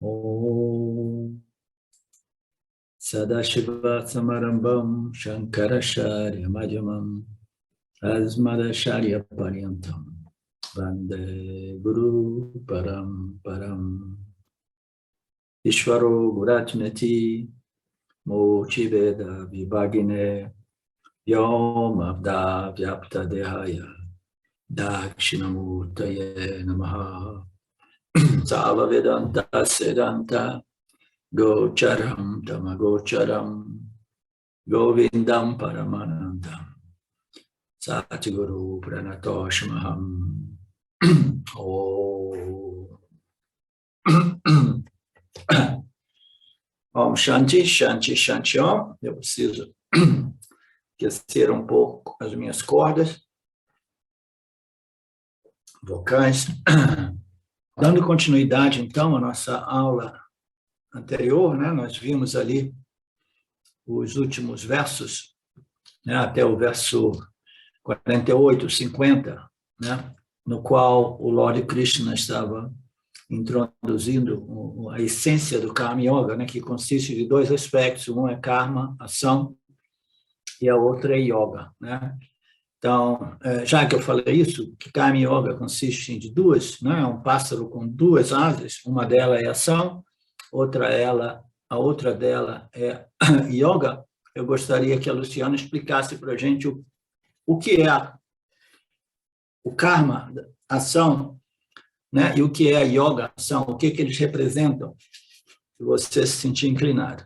Om Sadashiva Samarambam Shankaracharya Madhyamam Asmadacharya Paryantam Vande Guru Param Param Ishvaro Guratnati Murti Veda Vibhagine Yom Avda Vyapta Dehaya Dakshinamurtaye Namaha Sava Vedanta Sedanta Gocharam Tamagocharam Govindam Paramanandam Satguru Pranatoshmaham Om Shanti, Shanti, Shanti Om. Eu preciso aquecer um pouco as minhas cordas vocais. Dando continuidade, então, à nossa aula anterior, né, nós vimos ali os últimos versos, né, até o verso 48, 50, né, no qual o Lord Krishna estava introduzindo a essência do Karma Yoga, né, que consiste de dois aspectos, um é Karma, ação, e a outra é Yoga, né? Então, já que eu falei isso, que Karma Yoga consiste de duas, né? É um pássaro com duas asas, uma delas é ação, a outra dela é Yoga. Eu gostaria que a Luciana explicasse para a gente o que é o Karma, ação, né? E o que é a Yoga, ação, o que eles representam, se você se sentir inclinado.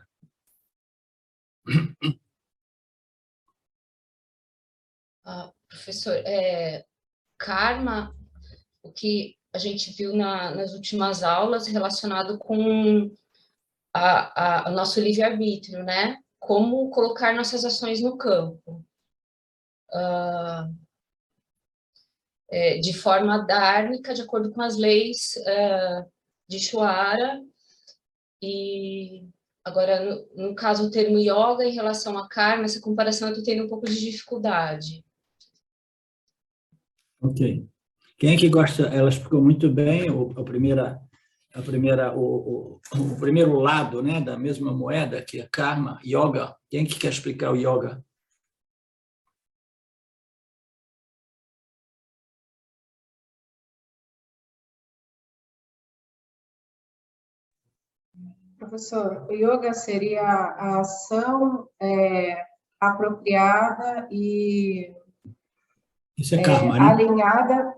Professor, karma, o que a gente viu nas últimas aulas relacionado com o nosso livre-arbítrio, né? Como colocar nossas ações no campo. De forma dármica, de acordo com as leis de Ishvara. E agora, no caso, o termo yoga em relação a karma, essa comparação eu estou tendo um pouco de dificuldade. Ok. Quem é que gosta? Ela explicou muito bem o primeiro lado, né, da mesma moeda, que é Karma, Yoga. Quem é que quer explicar o Yoga? Professor, o yoga seria a ação apropriada e Isso é karma, né? alinhada,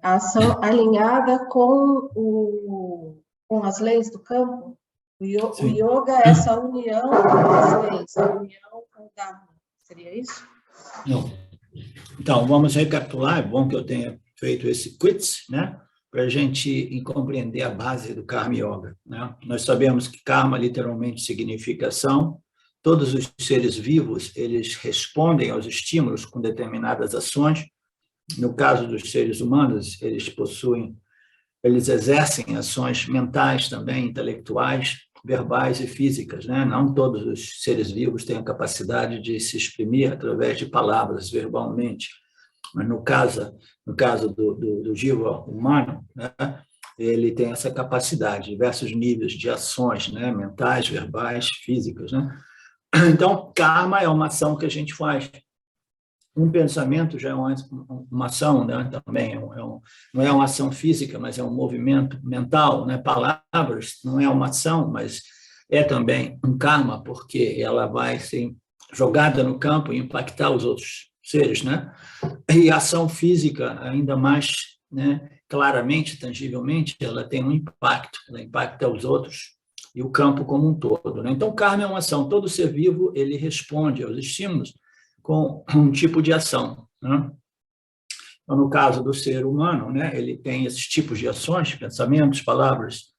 a ação alinhada com as leis do campo. O yoga é essa união com as leis, a união com o Dharma. Seria isso? Não. Então, vamos recapitular. É bom que eu tenha feito esse quiz, né? Para a gente compreender a base do Karma Yoga, né? Nós sabemos que Karma literalmente significa ação. Todos os seres vivos, eles respondem aos estímulos com determinadas ações. No caso dos seres humanos, eles exercem ações mentais também, intelectuais, verbais e físicas, né? Não todos os seres vivos têm a capacidade de se exprimir através de palavras, verbalmente. Mas no caso do jiva humano, né, ele tem essa capacidade, diversos níveis de ações, né, mentais, verbais, físicas, né? Então, karma é uma ação que a gente faz. Um pensamento já é uma ação, né, também. Não é uma ação física, mas é um movimento mental, né? Palavras não é uma ação, mas é também um karma, porque ela vai ser jogada no campo e impactar os outros seres, né? E a ação física, ainda mais, né, claramente, tangivelmente, ela tem um impacto, ela impacta os outros e o campo como um todo, né? Então, karma é uma ação. Todo ser vivo, ele responde aos estímulos com um tipo de ação, né? Então, no caso do ser humano, né, ele tem esses tipos de ações, pensamentos, palavras,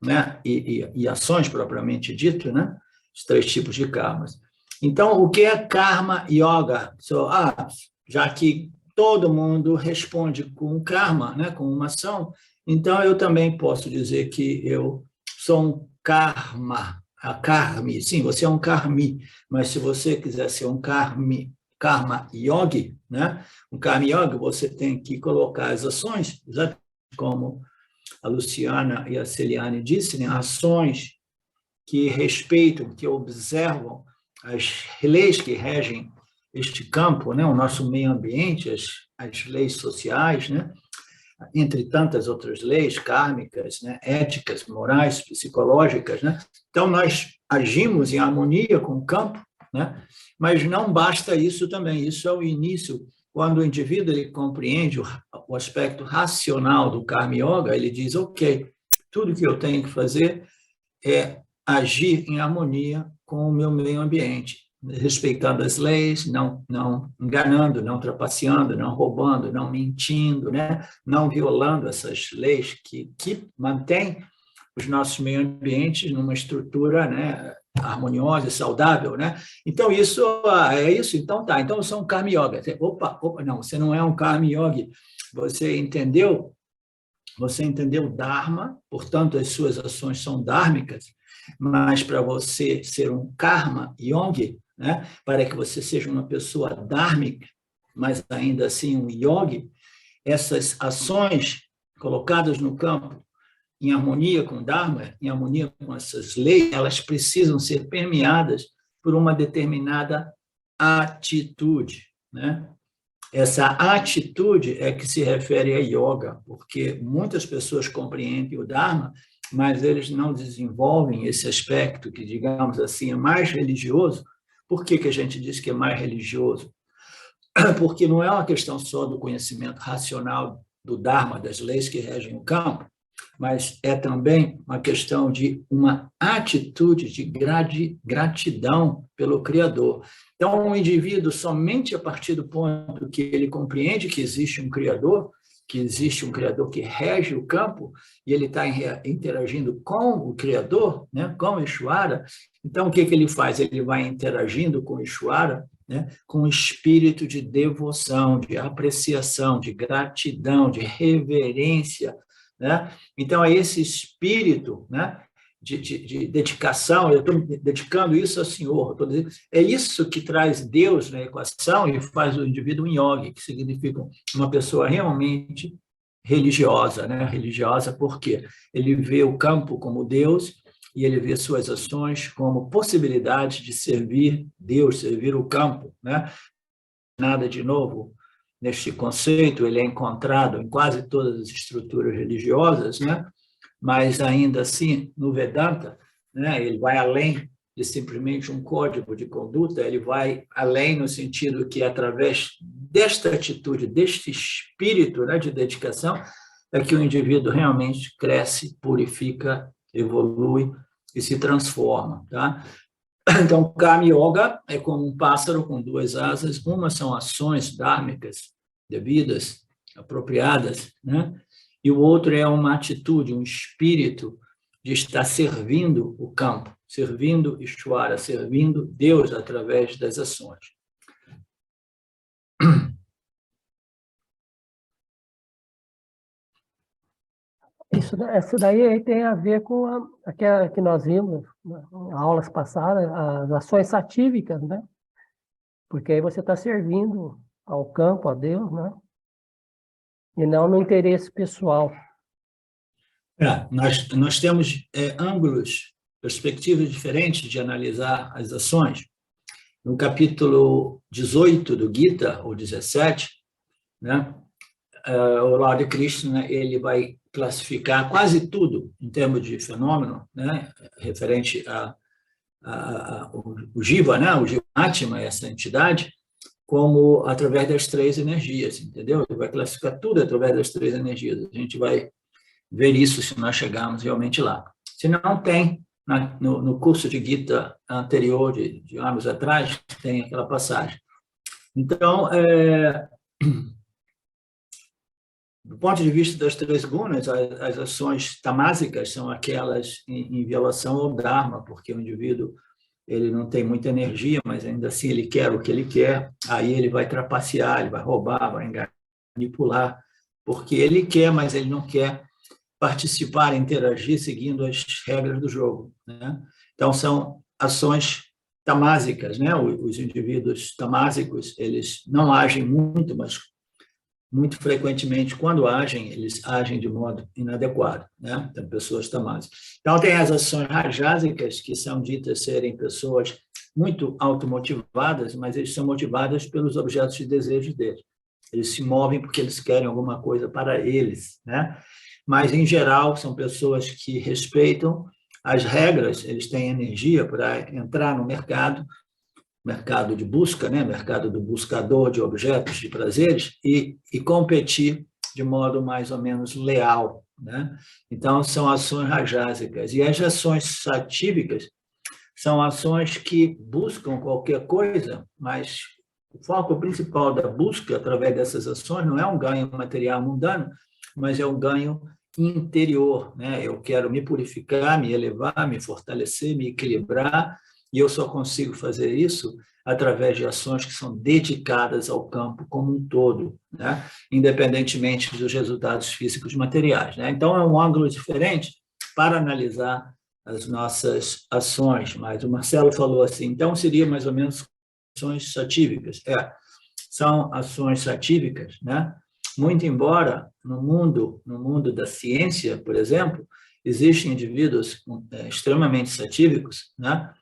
né, e ações propriamente dito, né? Os três tipos de karmas. Então, o que é Karma Yoga? Já que todo mundo responde com karma, né, com uma ação, então eu também posso dizer que eu sou um karma, karmi. Sim, você é um karmi, mas se você quiser ser um karma yogi, né, um karma yogi, você tem que colocar as ações, exatamente como a Luciana e a Celiane disse, né, ações que respeitam, que observam as leis que regem este campo, né, o nosso meio ambiente, as leis sociais, né, entre tantas outras leis kármicas, né, éticas, morais, psicológicas, né? Então nós agimos em harmonia com o campo, né? Mas não basta isso também. Isso é o início. Quando o indivíduo ele compreende o aspecto racional do Karma Yoga, ele diz: ok, tudo que eu tenho que fazer é agir em harmonia com o meu meio ambiente, respeitando as leis, não enganando, não trapaceando, não roubando, não mentindo, né? Não violando essas leis que mantêm os nossos meio ambientes numa estrutura, né, harmoniosa e saudável, né? Então, isso é isso. Então, tá. Então, eu sou um Karma Yoga. Opa, não, você não é um Karma Yogi. Você entendeu o Dharma, portanto, as suas ações são dármicas, mas para você ser um Karma Yogi, né, para que você seja uma pessoa dármica, mas ainda assim um yogi, essas ações colocadas no campo em harmonia com o Dharma, em harmonia com essas leis, elas precisam ser permeadas por uma determinada atitude, né? Essa atitude é que se refere a yoga, porque muitas pessoas compreendem o Dharma, mas eles não desenvolvem esse aspecto que, digamos assim, é mais religioso. Por que a gente diz que é mais religioso? Porque não é uma questão só do conhecimento racional do Dharma, das leis que regem o campo, mas é também uma questão de uma atitude de gratidão pelo Criador. Então, o indivíduo, somente a partir do ponto que ele compreende que existe um Criador que rege o campo, e ele está interagindo com o Criador, né, com o Ishvara, então o que ele faz? Ele vai interagindo com o Ishvara, né, com o espírito de devoção, de apreciação, de gratidão, de reverência, né? Então, é esse espírito, né, de dedicação, eu estou dedicando isso ao Senhor, é isso que traz Deus na equação e faz o indivíduo um yogi, que significa uma pessoa realmente religiosa, né? Religiosa porque ele vê o campo como Deus e ele vê suas ações como possibilidade de servir Deus, servir o campo, né? Nada de novo neste conceito, ele é encontrado em quase todas as estruturas religiosas, né? Mas ainda assim, no Vedanta, né, ele vai além de simplesmente um código de conduta, ele vai além no sentido que, através desta atitude, deste espírito, né, de dedicação, é que o indivíduo realmente cresce, purifica, evolui e se transforma, tá? Então, Karma Yoga é como um pássaro com duas asas. Uma são ações dármicas, devidas, apropriadas, né? E o outro é uma atitude, um espírito de estar servindo o campo, servindo Ishvara, servindo Deus através das ações. Isso daí tem a ver com aquela que nós vimos em aulas passadas, as ações satívicas, né? Porque aí você está servindo ao campo, a Deus, né? E não no interesse pessoal. Nós temos ângulos, perspectivas diferentes de analisar as ações. No capítulo 18 do Gita, ou 17, né? O Lord Krishna ele vai classificar quase tudo em termos de fenômeno, né, referente o Jiva, né, o Jivatma, essa entidade, como através das três energias, entendeu? Ele vai classificar tudo através das três energias. A gente vai ver isso se nós chegarmos realmente lá. Se não tem, no curso de Gita anterior, de anos atrás, tem aquela passagem. Então, do ponto de vista das três gunas, as ações tamásicas são aquelas em violação ao Dharma, porque o indivíduo ele não tem muita energia, mas ainda assim ele quer o que ele quer, aí ele vai trapacear, ele vai roubar, vai enganar, manipular, porque ele quer, mas ele não quer participar, interagir seguindo as regras do jogo, né? Então, são ações tamásicas, né? Os indivíduos tamásicos, eles não agem muito, mas muito frequentemente, quando agem, eles agem de modo inadequado, né? Então, pessoas tamasas. Então, tem as ações rajásicas, que são ditas serem pessoas muito automotivadas, mas eles são motivadas pelos objetos de desejo deles. Eles se movem porque eles querem alguma coisa para eles, né? Mas, em geral, são pessoas que respeitam as regras, eles têm energia para entrar no mercado de busca, né? Mercado do buscador de objetos, de prazeres, e competir de modo mais ou menos leal, né? Então, são ações rajásicas. E as ações satívicas são ações que buscam qualquer coisa, mas o foco principal da busca através dessas ações não é um ganho material mundano, mas é um ganho interior, né? Eu quero me purificar, me elevar, me fortalecer, me equilibrar, e eu só consigo fazer isso através de ações que são dedicadas ao campo como um todo, né? Independentemente dos resultados físicos materiais, né? Então, é um ângulo diferente para analisar as nossas ações, mas o Marcelo falou assim, então seria mais ou menos ações satívicas. São ações satívicas, né? Muito embora no mundo da ciência, por exemplo, existem indivíduos extremamente satívicos, né?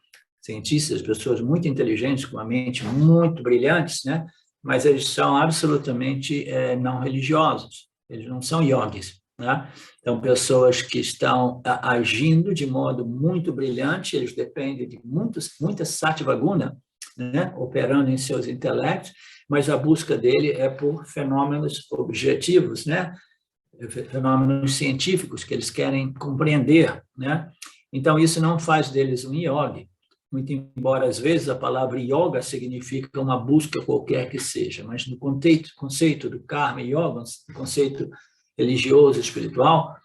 Cientistas, pessoas muito inteligentes, com a mente muito brilhantes, né? Mas eles são absolutamente não religiosos, eles não são yogis, né? Então, pessoas que estão agindo de modo muito brilhante, eles dependem de muita sattva guna, né? Operando em seus intelectos, mas a busca dele é por fenômenos objetivos, né? Fenômenos científicos que eles querem compreender, né? Então, isso não faz deles um yogi, muito embora, às vezes, a palavra yoga significa uma busca qualquer que seja, mas no conceito do karma yoga, conceito religioso, espiritual,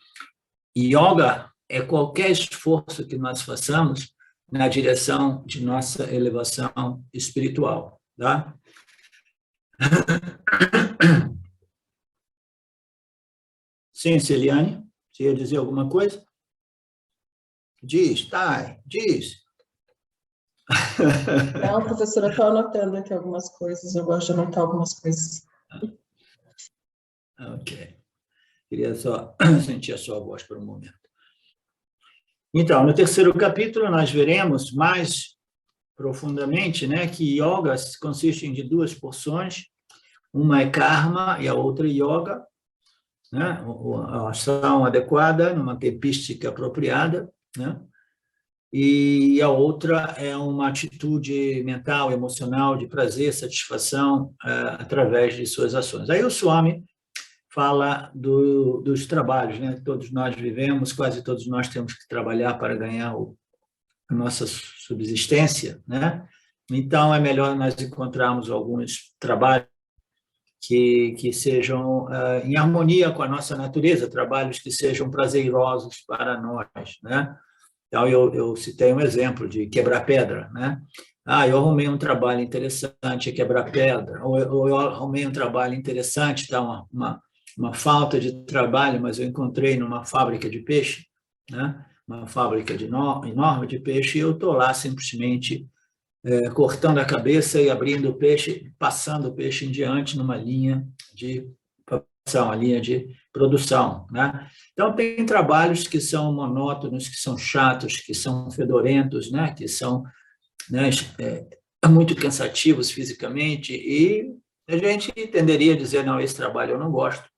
yoga é qualquer esforço que nós façamos na direção de nossa elevação espiritual, tá? Sim, Celiane, você ia dizer alguma coisa? Diz, diz. Não, professora, eu estou anotando aqui algumas coisas, eu gosto de anotar algumas coisas. Ok. Queria só sentir a sua voz por um momento. Então, no terceiro capítulo, nós veremos mais profundamente, né, que yoga consiste de duas porções, uma é karma e a outra é yoga, né, a ação adequada, numa tempística apropriada, né, e a outra é uma atitude mental, emocional, de prazer, satisfação, através de suas ações. Aí o Swami fala dos trabalhos, né? Todos nós vivemos, quase todos nós temos que trabalhar para ganhar a nossa subsistência, né? Então, é melhor nós encontrarmos alguns trabalhos que sejam em harmonia com a nossa natureza, trabalhos que sejam prazerosos para nós, né? Então, eu citei um exemplo de quebrar pedra, né? Eu arrumei um trabalho interessante, é quebrar pedra, ou eu arrumei um trabalho interessante, tá? Uma falta de trabalho, mas eu encontrei numa fábrica de peixe, né? Uma fábrica enorme de peixe, e eu estou lá simplesmente cortando a cabeça e abrindo o peixe, passando o peixe em diante numa linha de produção, a linha de produção, né? Então, tem trabalhos que são monótonos, que são chatos, que são fedorentos, né? Que são, né, muito cansativos fisicamente, e a gente tenderia a dizer, não, esse trabalho eu não gosto.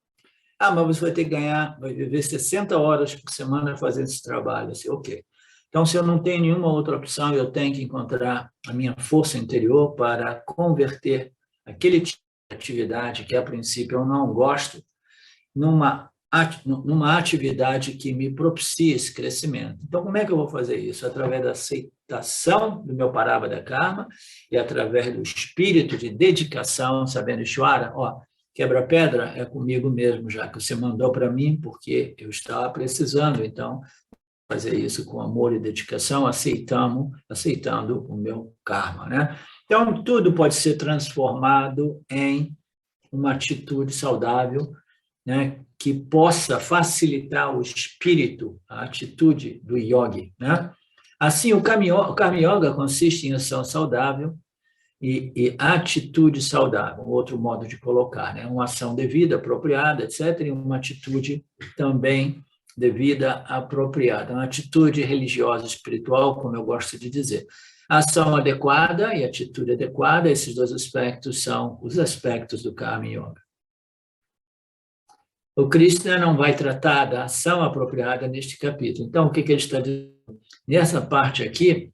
Mas você vai ter que vai viver 60 horas por semana fazendo esse trabalho. Assim, ok. Então, se eu não tenho nenhuma outra opção, eu tenho que encontrar a minha força interior para converter aquele tipo de atividade que, a princípio, eu não gosto, numa atividade que me propicie esse crescimento. Então, como é que eu vou fazer isso? Através da aceitação do meu Parabhada Karma e através do espírito de dedicação, sabendo Ishvara, quebra-pedra é comigo mesmo, já que você mandou para mim, porque eu estava precisando, então, fazer isso com amor e dedicação, aceitando o meu karma, né? Então, tudo pode ser transformado em uma atitude saudável, né, que possa facilitar o espírito, a atitude do yogi, né? Assim, o Karma Yoga consiste em ação saudável, e atitude saudável, outro modo de colocar, né? Uma ação devida, apropriada, etc., e uma atitude também devida, apropriada, uma atitude religiosa, espiritual, como eu gosto de dizer. A ação adequada e atitude adequada, esses dois aspectos são os aspectos do Karma Yoga. O Krishna não vai tratar da ação apropriada neste capítulo. Então, o que ele está dizendo? Nessa parte aqui,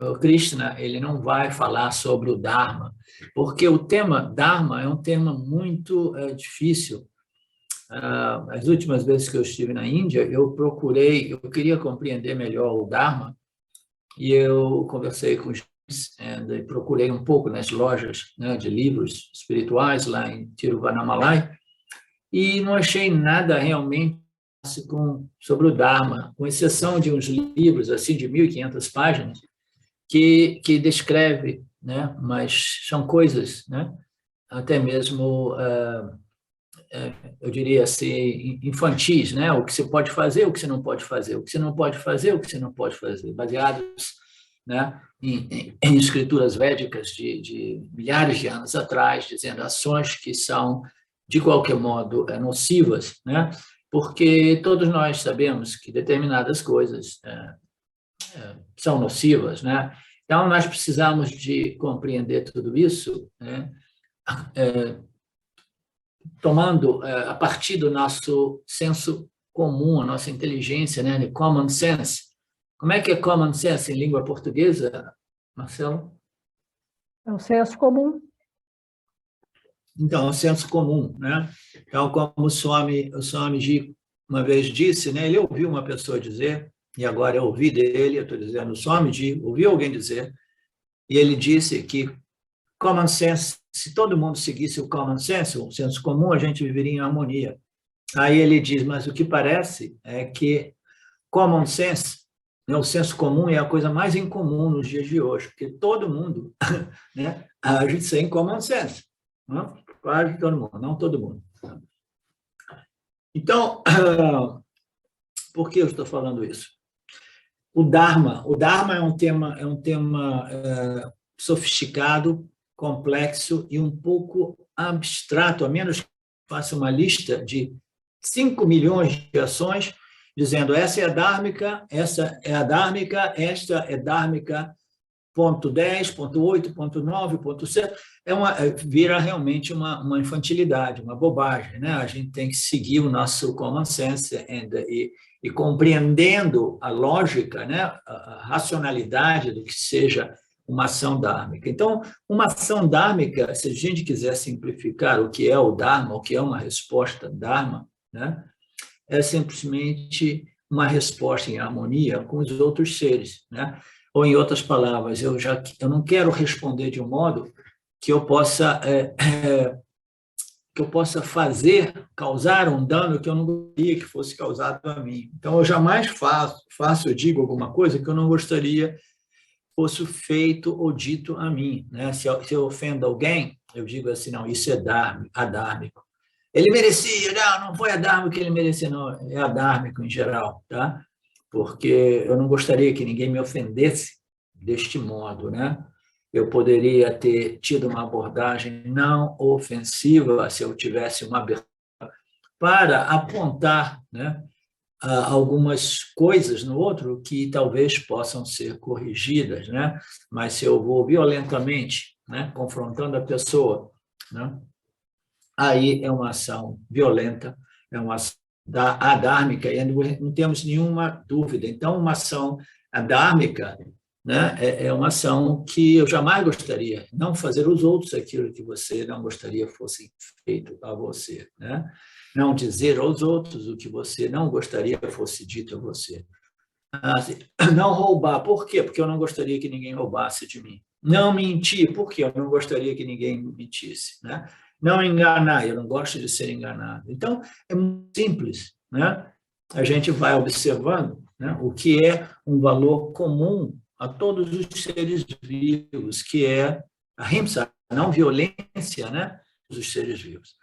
o Krishna ele não vai falar sobre o Dharma, porque o tema Dharma é um tema muito difícil. As últimas vezes que eu estive na Índia, eu queria compreender melhor o Dharma, e eu conversei com os e procurei um pouco nas lojas, né, de livros espirituais lá em Tiruvannamalai, e não achei nada realmente sobre o Dharma, com exceção de uns livros assim de 1.500 páginas, que descreve, né, mas são coisas, né, até mesmo, eu diria assim, infantis, né, o que você pode fazer, o que você não pode fazer, o que você não pode fazer, o que você não pode fazer, baseados, né, em escrituras védicas de milhares de anos atrás, dizendo ações que são, de qualquer modo, nocivas, né, porque todos nós sabemos que determinadas coisas são nocivas, né? Então, nós precisamos de compreender tudo isso, né? Tomando a partir do nosso senso comum, a nossa inteligência, né? De common sense. Como é que é common sense em língua portuguesa, Marcelo? É o senso comum. Então, o senso comum, né? Então, como o Swamiji uma vez disse, né? Ele ouviu uma pessoa dizer, e agora eu ouvi dele, eu estou dizendo, o Swamiji ouviu alguém dizer, e ele disse que common sense, se todo mundo seguisse o common sense, o senso comum, a gente viveria em harmonia. Aí ele diz, mas o que parece é que common sense, né, o senso comum é a coisa mais incomum nos dias de hoje, porque todo mundo, né, age sem common sense. Não? Quase todo mundo, não todo mundo. Então, por que eu estou falando isso? O Dharma é um tema sofisticado, complexo e um pouco abstrato, a menos que faça uma lista de 5 milhões de ações, dizendo essa é a dármica, esta é dármica, ponto 10, ponto 8, ponto 9, ponto 7, vira realmente uma infantilidade, uma bobagem, né? A gente tem que seguir o nosso common sense e compreendendo a lógica, né? A racionalidade do que seja uma ação dármica. Então, uma ação dármica, se a gente quiser simplificar o que é o Dharma, o que é uma resposta Dharma, né? É simplesmente uma resposta em harmonia com os outros seres, né? Ou, em outras palavras, eu não quero responder de um modo que eu possa causar um dano que eu não gostaria que fosse causado a mim. Então, eu jamais eu digo alguma coisa que eu não gostaria fosse feito ou dito a mim, né? Se eu ofendo alguém, eu digo assim, não, isso é adármico. Ele merecia, não foi adármico que ele merecia, não, é adármico em geral, tá? Porque eu não gostaria que ninguém me ofendesse deste modo, né? Eu poderia ter tido uma abordagem não ofensiva se eu tivesse uma abertura para apontar, né, algumas coisas no outro que talvez possam ser corrigidas, né? Mas se eu vou violentamente, né, confrontando a pessoa, né, aí é uma ação violenta, é uma ação adármica, e não temos nenhuma dúvida. Então, uma ação adármica, né, é uma ação que eu jamais gostaria, não fazer os outros aquilo que você não gostaria fosse feito a você, né? Não dizer aos outros o que você não gostaria fosse dito a você. Não roubar, por quê? Porque eu não gostaria que ninguém roubasse de mim. Não mentir, por quê? Eu não gostaria que ninguém mentisse, né? Não enganar, eu não gosto de ser enganado. Então, é muito simples, né? A gente vai observando, né, o que é um valor comum a todos os seres vivos, que é a ahimsa, a não violência, né, dos seres vivos.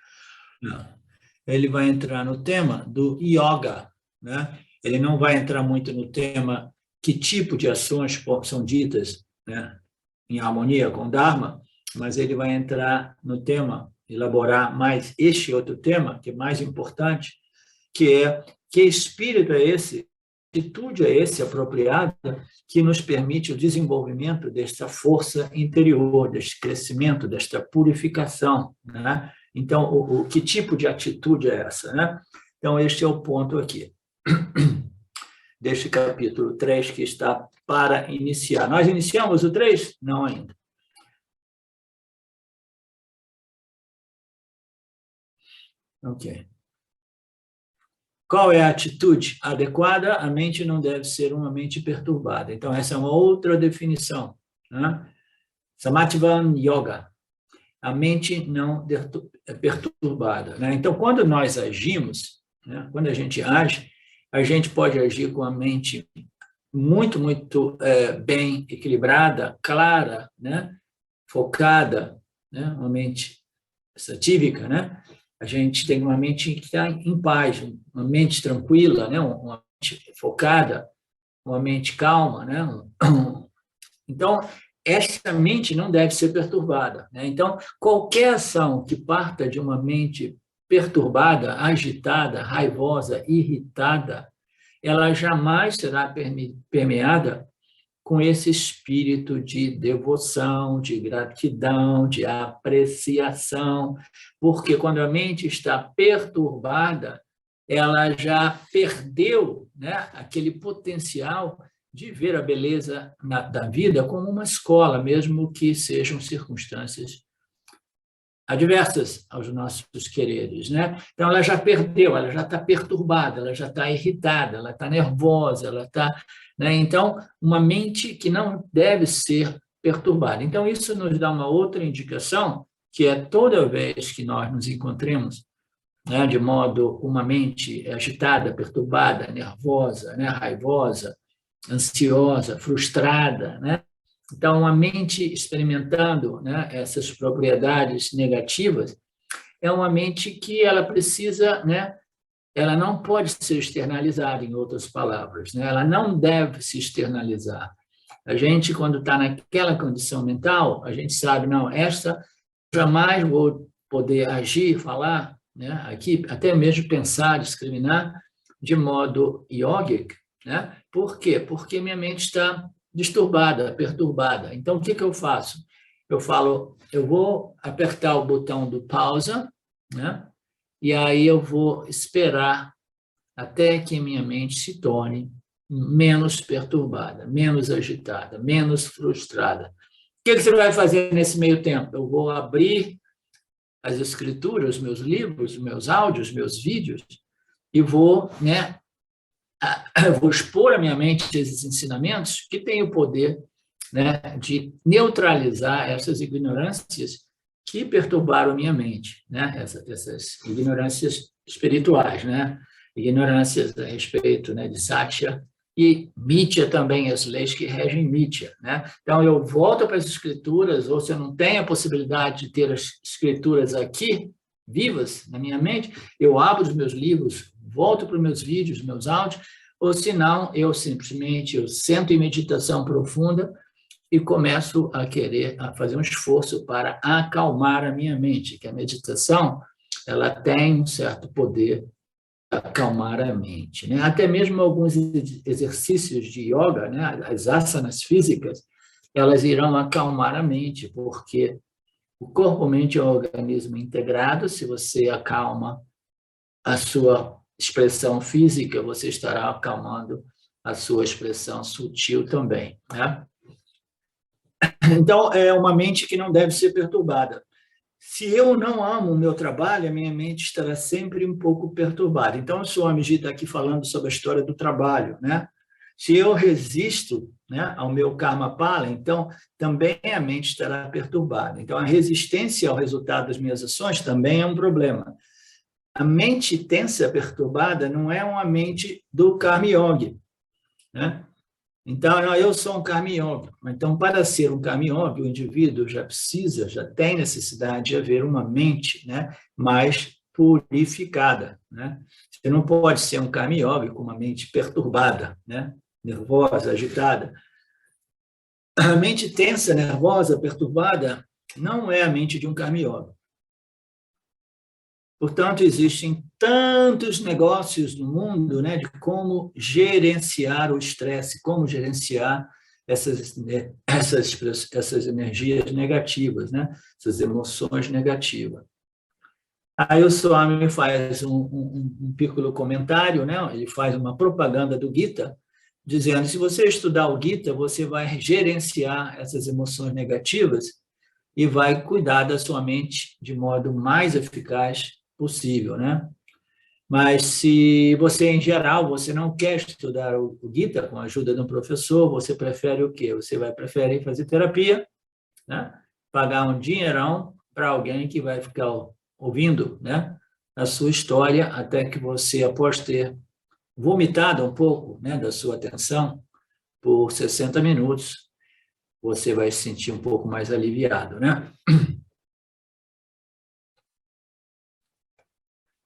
Ele vai entrar no tema do yoga, né? Ele não vai entrar muito no tema que tipo de ações são ditas, né, em harmonia com o Dharma, mas ele vai entrar no tema, elaborar mais este outro tema, que é mais importante, que é que espírito é esse, atitude é esse apropriada que nos permite o desenvolvimento desta força interior, deste crescimento, desta purificação, né? Então, que tipo de atitude é essa, né? Então, este é o ponto aqui, deste capítulo 3, que está para iniciar. Nós iniciamos o 3? Não ainda. Ok. Qual é a atitude adequada? A mente não deve ser uma mente perturbada. Então, essa é uma outra definição, né? Samatvan Yoga. A mente não é perturbada, né? Então, quando nós agimos, né, quando a gente age, a gente pode agir com a mente muito, muito bem equilibrada, clara, né, focada, né, uma mente satívica, né? A gente tem uma mente que está em paz, uma mente tranquila, né? Uma mente focada, uma mente calma, né? Então, essa mente não deve ser perturbada, né? Então, qualquer ação que parta de uma mente perturbada, agitada, raivosa, irritada, ela jamais será permeada com esse espírito de devoção, de gratidão, de apreciação, porque quando a mente está perturbada, ela já perdeu, né, aquele potencial de ver a beleza da vida como uma escola, mesmo que sejam circunstâncias adversas aos nossos quereres, né? Então, ela já perdeu, ela já está perturbada, ela já está irritada, ela está nervosa, ela está... né? Então, uma mente que não deve ser perturbada. Então, isso nos dá uma outra indicação, que é toda vez que nós nos encontremos, né, de modo uma mente agitada, perturbada, nervosa, né, raivosa, ansiosa, frustrada, né? Então, uma mente experimentando, né, essas propriedades negativas é uma mente que ela precisa, né, ela não pode ser externalizada, em outras palavras, né? Ela não deve se externalizar. A gente, quando está naquela condição mental, a gente sabe, não, esta jamais vou poder agir, falar, né, aqui, até mesmo pensar, discriminar de modo yogic, né? Por quê? Porque minha mente está disturbada, perturbada. Então, o que eu faço? Eu falo, eu vou apertar o botão do pausa, né? E aí eu vou esperar até que minha mente se torne menos perturbada, menos agitada, menos frustrada. O que você vai fazer nesse meio tempo? Eu vou abrir as escrituras, meus livros, meus áudios, meus vídeos, e vou, né, vou expor à minha mente esses ensinamentos que têm o poder, né, de neutralizar essas ignorâncias que perturbaram minha mente, né, essas ignorâncias espirituais, né, ignorâncias a respeito, né, de Satya e Mithya também, as leis que regem Mithya, né? Então, eu volto para as escrituras, ou se eu não tenho a possibilidade de ter as escrituras aqui, vivas na minha mente, eu abro os meus livros, volto para os meus vídeos, meus áudios, ou se não, eu simplesmente sento em meditação profunda e começo a fazer um esforço para acalmar a minha mente, que a meditação, ela tem um certo poder de acalmar a mente, né? Até mesmo alguns exercícios de yoga, né, as asanas físicas, elas irão acalmar a mente, porque o corpo-mente é um organismo integrado. Se você acalma a sua expressão física, você estará acalmando a sua expressão sutil também, né? Então, é uma mente que não deve ser perturbada. Se eu não amo o meu trabalho, a minha mente estará sempre um pouco perturbada. Então, o Swamiji está aqui falando sobre a história do trabalho, né? Se eu resisto, né, ao meu karma pala, então também a mente estará perturbada. Então, a resistência ao resultado das minhas ações também é um problema. A mente tensa, perturbada, não é uma mente do Karma Yoga, né? Então, eu sou um Karma Yoga. Então, para ser um Karma Yoga, o indivíduo já tem necessidade de haver uma mente, né, mais purificada, né? Você não pode ser um Karma Yoga com uma mente perturbada, né, nervosa, agitada. A mente tensa, nervosa, perturbada, não é a mente de um Karma Yoga. Portanto, existem tantos negócios no mundo, né, de como gerenciar o estresse, como gerenciar essas energias negativas, né, essas emoções negativas. Aí o Swami faz um piccolo comentário, né, ele faz uma propaganda do Gita, dizendo, se você estudar o Gita, você vai gerenciar essas emoções negativas e vai cuidar da sua mente de modo mais eficaz possível, né? Mas se você, em geral, você não quer estudar o Gita com a ajuda de um professor, você prefere o quê? Você vai preferir fazer terapia, né? Pagar um dinheirão para alguém que vai ficar ouvindo, né, a sua história até que você, após ter vomitado um pouco, né, da sua atenção por 60 minutos, você vai se sentir um pouco mais aliviado, né?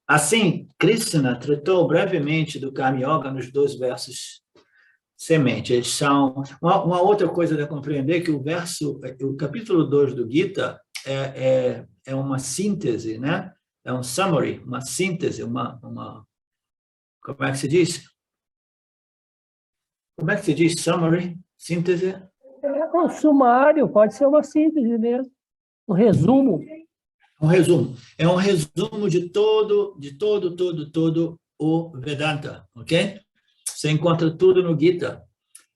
Assim, Krishna tratou brevemente do Karma Yoga nos 2 versos semente. Eles são uma outra coisa a compreender, que o capítulo 2 do Gita é uma síntese, né? É um summary, uma síntese, como é que se diz? Como é que se diz summary? Síntese? É um sumário, pode ser uma síntese mesmo, um resumo. Um resumo. É um resumo de todo o Vedanta, ok? Você encontra tudo no Gita.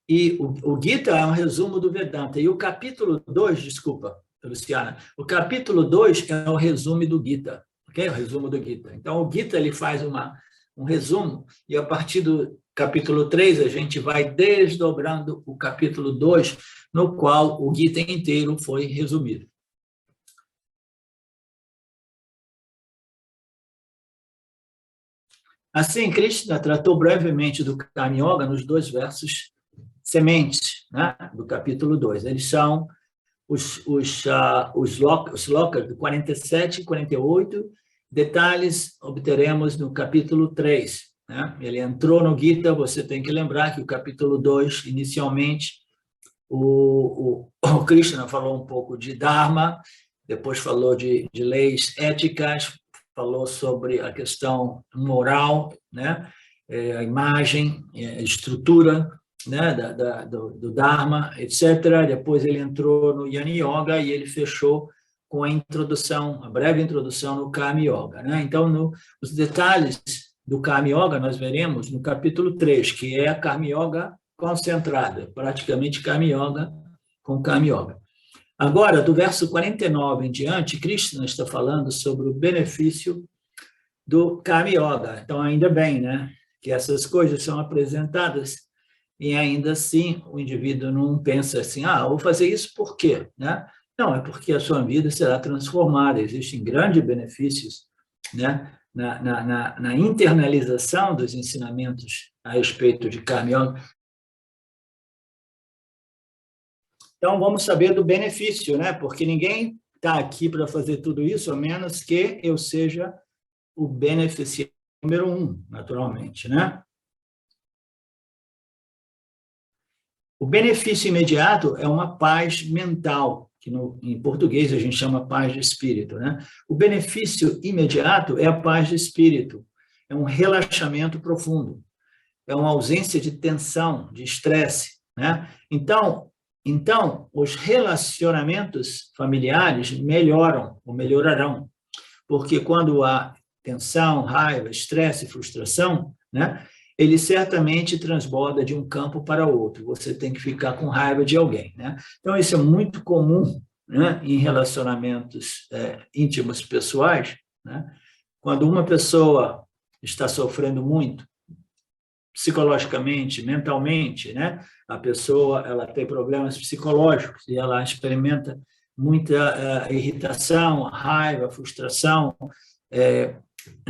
E o Gita é um resumo do Vedanta. E o capítulo 2, desculpa, Luciana, o capítulo 2 é o resumo do Gita, ok? O resumo do Gita. Então, o Gita ele faz um resumo, e a partir do capítulo 3, a gente vai desdobrando o capítulo 2, no qual o Gita inteiro foi resumido. Assim, Krishna tratou brevemente do Karma Yoga nos 2 versos sementes, né, do capítulo 2. Eles são os slokas do 47 e 48, detalhes obteremos no capítulo 3. Né? Ele entrou no Gita, você tem que lembrar que o capítulo 2, inicialmente, o Krishna falou um pouco de Dharma, depois falou de leis éticas, falou sobre a questão moral, né? A imagem, a estrutura, né? do Dharma, etc. Depois ele entrou no Yani Yoga e ele fechou com a breve introdução no Karma Yoga. Né? Então, os detalhes do Karma Yoga nós veremos no capítulo 3, que é a Karma Yoga concentrada, praticamente Karma Yoga com Karma Yoga. Agora, do verso 49 em diante, Krishna está falando sobre o benefício do Karma Yoga. Então, ainda bem, né, que essas coisas são apresentadas e ainda assim o indivíduo não pensa assim, vou fazer isso por quê? Né? Não, é porque a sua vida será transformada. Existem grandes benefícios, né, na internalização dos ensinamentos a respeito de Karma Yoga. Então, vamos saber do benefício, né? Porque ninguém está aqui para fazer tudo isso, a menos que eu seja o beneficiário número 1, naturalmente, né? O benefício imediato é uma paz mental, que em português a gente chama paz de espírito, né? O benefício imediato é a paz de espírito, é um relaxamento profundo, é uma ausência de tensão, de estresse, né? Então, os relacionamentos familiares melhoram ou melhorarão, porque quando há tensão, raiva, estresse, frustração, né, ele certamente transborda de um campo para outro. Você tem que ficar com raiva de alguém, né? Então, isso é muito comum, né, em relacionamentos íntimos pessoais, né? Quando uma pessoa está sofrendo muito, psicologicamente, mentalmente, né? A pessoa ela tem problemas psicológicos e ela experimenta muita irritação, raiva, frustração,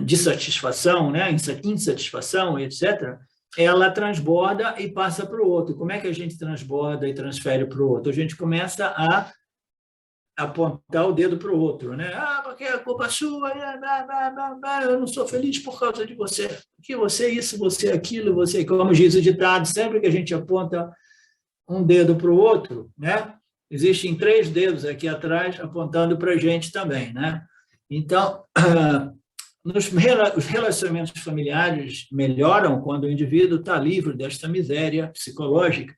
dissatisfação, né? Insatisfação, etc. Ela transborda e passa para o outro. Como é que a gente transborda e transfere para o outro? A gente começa a apontar o dedo para o outro, né? Porque a culpa é sua, eu não sou feliz por causa de você, que você isso, você aquilo, você, como diz o ditado, sempre que a gente aponta um dedo para o outro, né? existem 3 dedos aqui atrás apontando para a gente também, né? Então, os relacionamentos familiares melhoram quando o indivíduo está livre desta miséria psicológica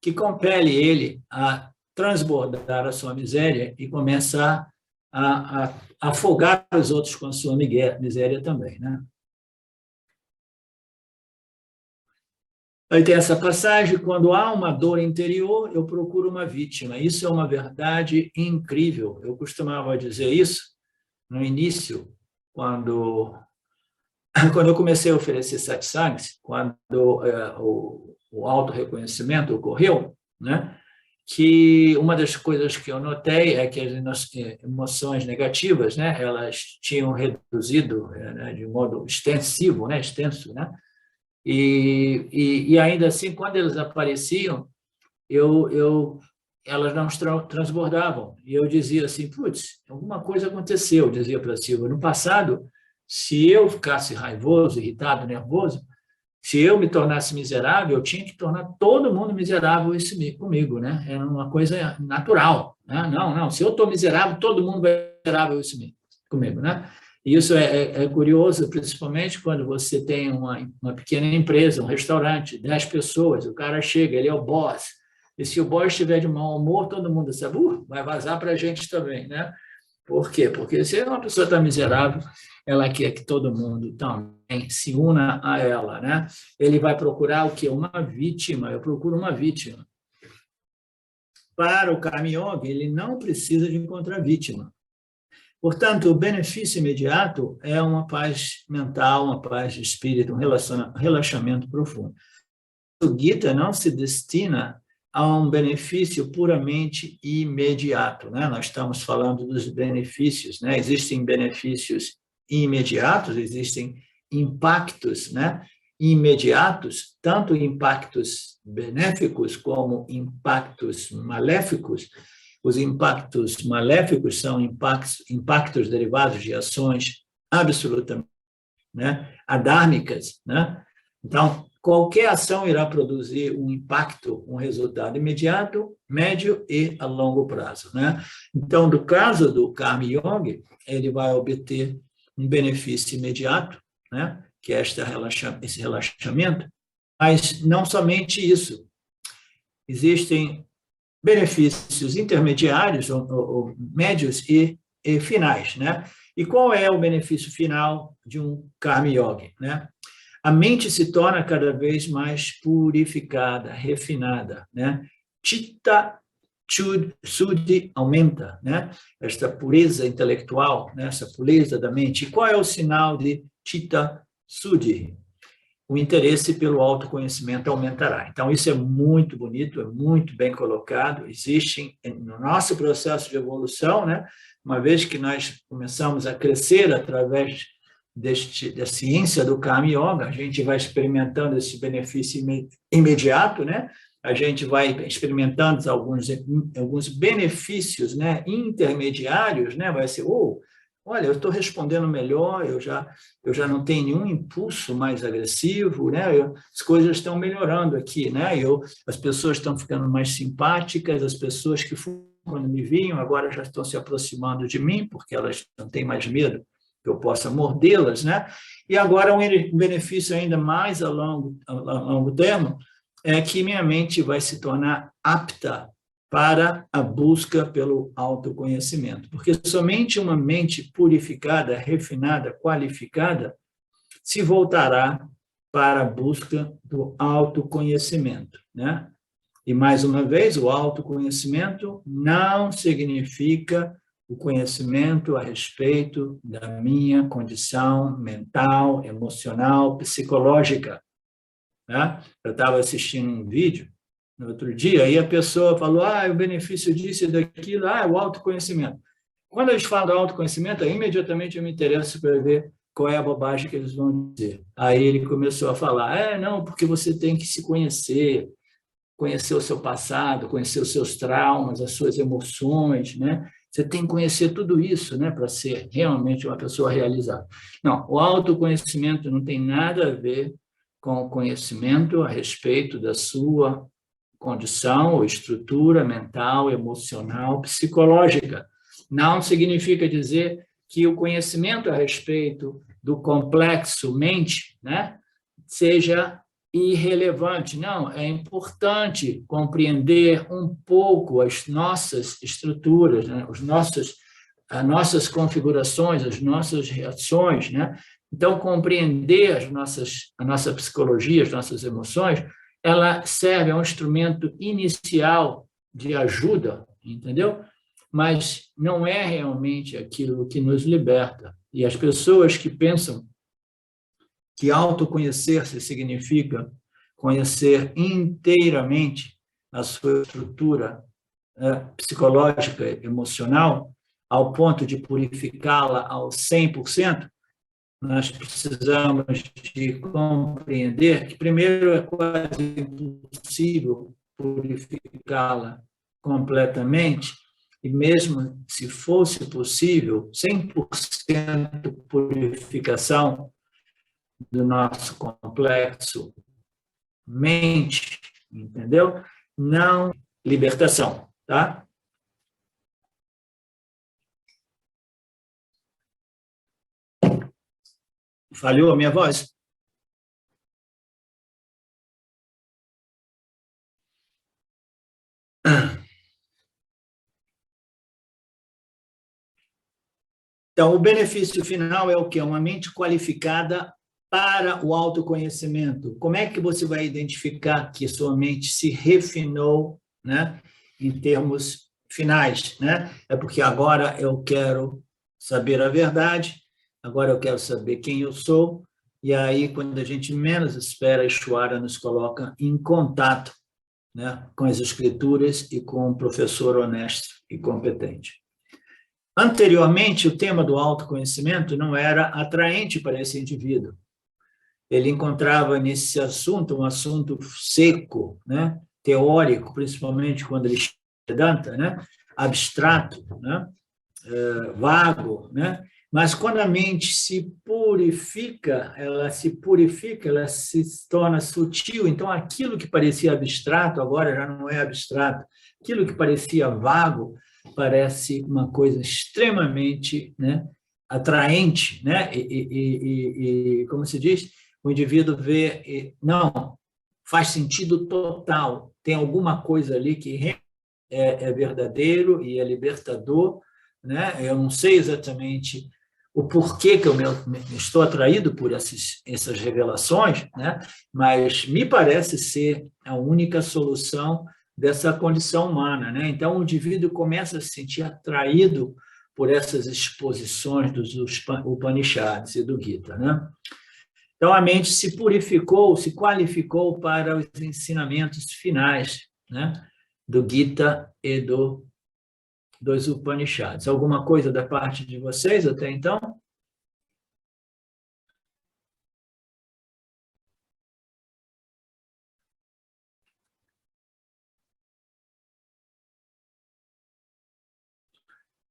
que compele ele a transbordar a sua miséria e começar a afogar os outros com a sua miséria também, né? Aí tem essa passagem, quando há uma dor interior, eu procuro uma vítima. Isso é uma verdade incrível. Eu costumava dizer isso no início, quando eu comecei a oferecer satsangs, quando o autorreconhecimento ocorreu, né? Que uma das coisas que eu notei é que as emoções negativas, né, elas tinham reduzido, né, de modo extensivo, né, extenso, né? E ainda assim, quando eles apareciam, elas não transbordavam. E eu dizia assim, putz, alguma coisa aconteceu, eu dizia para a Silva. No passado, se eu ficasse raivoso, irritado, nervoso, se eu me tornasse miserável, eu tinha que tornar todo mundo miserável comigo, né? Era uma coisa natural, né? Não, se eu estou miserável, todo mundo vai ser miserável comigo, né? E isso é curioso, principalmente quando você tem uma pequena empresa, um restaurante, 10 pessoas, o cara chega, ele é o boss, e se o boss estiver de mau humor, todo mundo sabe, vai vazar para a gente também, né? Por quê? Porque se uma pessoa está miserável, ela quer que todo mundo também se una a ela, né? Ele vai procurar o quê? Uma vítima, eu procuro uma vítima. Para o Karma Yoga, ele não precisa de encontrar vítima. Portanto, o benefício imediato é uma paz mental, uma paz de espírito, um relaxamento profundo. O Gita não se destina a um benefício puramente imediato, né? Nós estamos falando dos benefícios, né? Existem benefícios imediatos, existem impactos, né, imediatos, tanto impactos benéficos como impactos maléficos. Os impactos maléficos são impactos derivados de ações absolutamente, né, adármicas, né? Então, qualquer ação irá produzir um impacto, um resultado imediato, médio e a longo prazo, né? Então, no caso do Karma Yoga, ele vai obter um benefício imediato, né? Que é esse relaxamento, mas não somente isso. Existem benefícios intermediários, ou médios e finais, né? E qual é o benefício final de um Karma Yoga, né? A mente se torna cada vez mais purificada, refinada, né? Chitta Suddhi aumenta, né? Esta pureza intelectual, né? Essa pureza da mente. E qual é o sinal de Chitta Suddhi? O interesse pelo autoconhecimento aumentará. Então, isso é muito bonito, é muito bem colocado. Existe no nosso processo de evolução, né? Uma vez que nós começamos a crescer através da ciência do Karma Yoga, a gente vai experimentando esse benefício imediato, né? A gente vai experimentando alguns benefícios, né, intermediários, né? Vai ser, olha, eu estou respondendo melhor, eu já não tenho nenhum impulso mais agressivo, né? As coisas estão melhorando aqui, né? As pessoas estão ficando mais simpáticas, as pessoas que quando me viam agora já estão se aproximando de mim, porque elas não têm mais medo que eu possa mordê-las, né? E agora um benefício ainda mais a longo termo é que minha mente vai se tornar apta para a busca pelo autoconhecimento, porque somente uma mente purificada, refinada, qualificada, se voltará para a busca do autoconhecimento, né? E, mais uma vez, o autoconhecimento não significa o conhecimento a respeito da minha condição mental, emocional, psicológica, né? Eu estava assistindo um vídeo no outro dia, e a pessoa falou, o benefício disso e daquilo, o autoconhecimento. Quando eles falam do autoconhecimento, imediatamente eu me interesso para ver qual é a bobagem que eles vão dizer. Aí ele começou a falar, não, porque você tem que se conhecer o seu passado, conhecer os seus traumas, as suas emoções, né? Você tem que conhecer tudo isso, né, para ser realmente uma pessoa realizada. Não, o autoconhecimento não tem nada a ver com o conhecimento a respeito da sua condição ou estrutura mental, emocional, psicológica. Não significa dizer que o conhecimento a respeito do complexo mente, né, seja irrelevante. Não, é importante compreender um pouco as nossas estruturas, né, as nossas configurações, as nossas reações, né? Então, compreender a nossa psicologia, as nossas emoções, ela serve a um instrumento inicial de ajuda, entendeu? Mas não é realmente aquilo que nos liberta. E as pessoas que pensam que autoconhecer-se significa conhecer inteiramente a sua estrutura psicológica, emocional, ao ponto de purificá-la ao 100%, nós precisamos de compreender que, primeiro, é quase impossível purificá-la completamente, e mesmo se fosse possível, 100% purificação do nosso complexo mente, entendeu? Não libertação, tá? Falhou a minha voz? Então, o benefício final é o quê? Uma mente qualificada para o autoconhecimento. Como é que você vai identificar que sua mente se refinou, né, em termos finais, né? É porque agora eu quero saber a verdade, agora eu quero saber quem eu sou, e aí, quando a gente menos espera, a Ishvara nos coloca em contato, né, com as escrituras e com um professor honesto e competente. Anteriormente, o tema do autoconhecimento não era atraente para esse indivíduo. Ele encontrava nesse assunto um assunto seco, né, teórico, principalmente quando ele Vedanta, né, abstrato, né, vago, né? Mas quando a mente se purifica, ela se torna sutil. Então, aquilo que parecia abstrato agora já não é abstrato. Aquilo que parecia vago parece uma coisa extremamente, né, atraente, né? E como se diz, o indivíduo vê, não, faz sentido total. Tem alguma coisa ali que é verdadeiro e é libertador, né? Eu não sei exatamente o porquê que eu estou atraído por essas revelações, né? Mas me parece ser a única solução dessa condição humana, né? Então, o indivíduo começa a se sentir atraído por essas exposições dos Upanishads e do Gita, né? Então, a mente se purificou, se qualificou para os ensinamentos finais, né, do Gita e dos Upanishads. Alguma coisa da parte de vocês até então?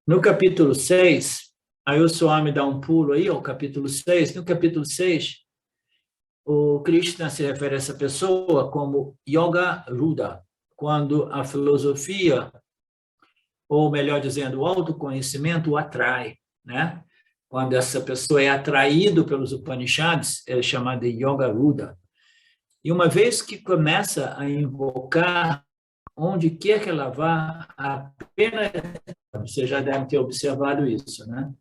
No capítulo 6, aí o Swami dá um pulo aí, ao capítulo 6. No capítulo 6, o Krishna se refere a essa pessoa como Yoga Ruda, quando a filosofia, ou melhor dizendo, o autoconhecimento o atrai, né? Quando essa pessoa é atraída pelos Upanishads, é chamada de Yoga Ruda. E uma vez que começa a invocar, onde quer que ela vá, apenas... Você já deve ter observado isso, né?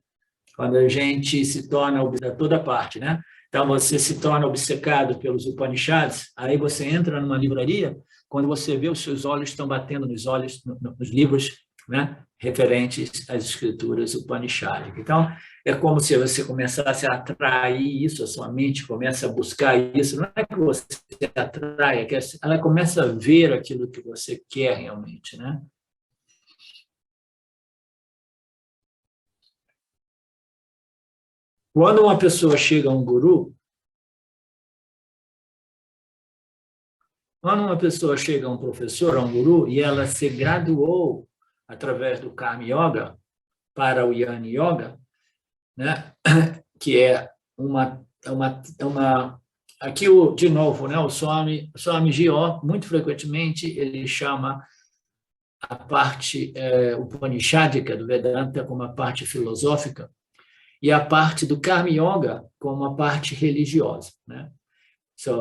Quando a gente se torna a toda parte, né? Então, você se torna obcecado pelos Upanishads, aí você entra numa livraria, quando você vê, os seus olhos estão batendo nos livros, né, referentes às escrituras Upanishádica. Então, é como se você começasse a atrair isso, a sua mente começa a buscar isso. Não é que você atrai, é que ela começa a ver aquilo que você quer realmente, né? Quando uma pessoa chega a um guru, quando uma pessoa chega a um professor, a um guru, e ela se graduou através do Karma Yoga para o Jnana Yoga, né, que é uma aqui, de novo, né, o Swami Gyo, muito frequentemente, ele chama a parte upanishadica do Vedanta como a parte filosófica e a parte do Karma Yoga como a parte religiosa, né?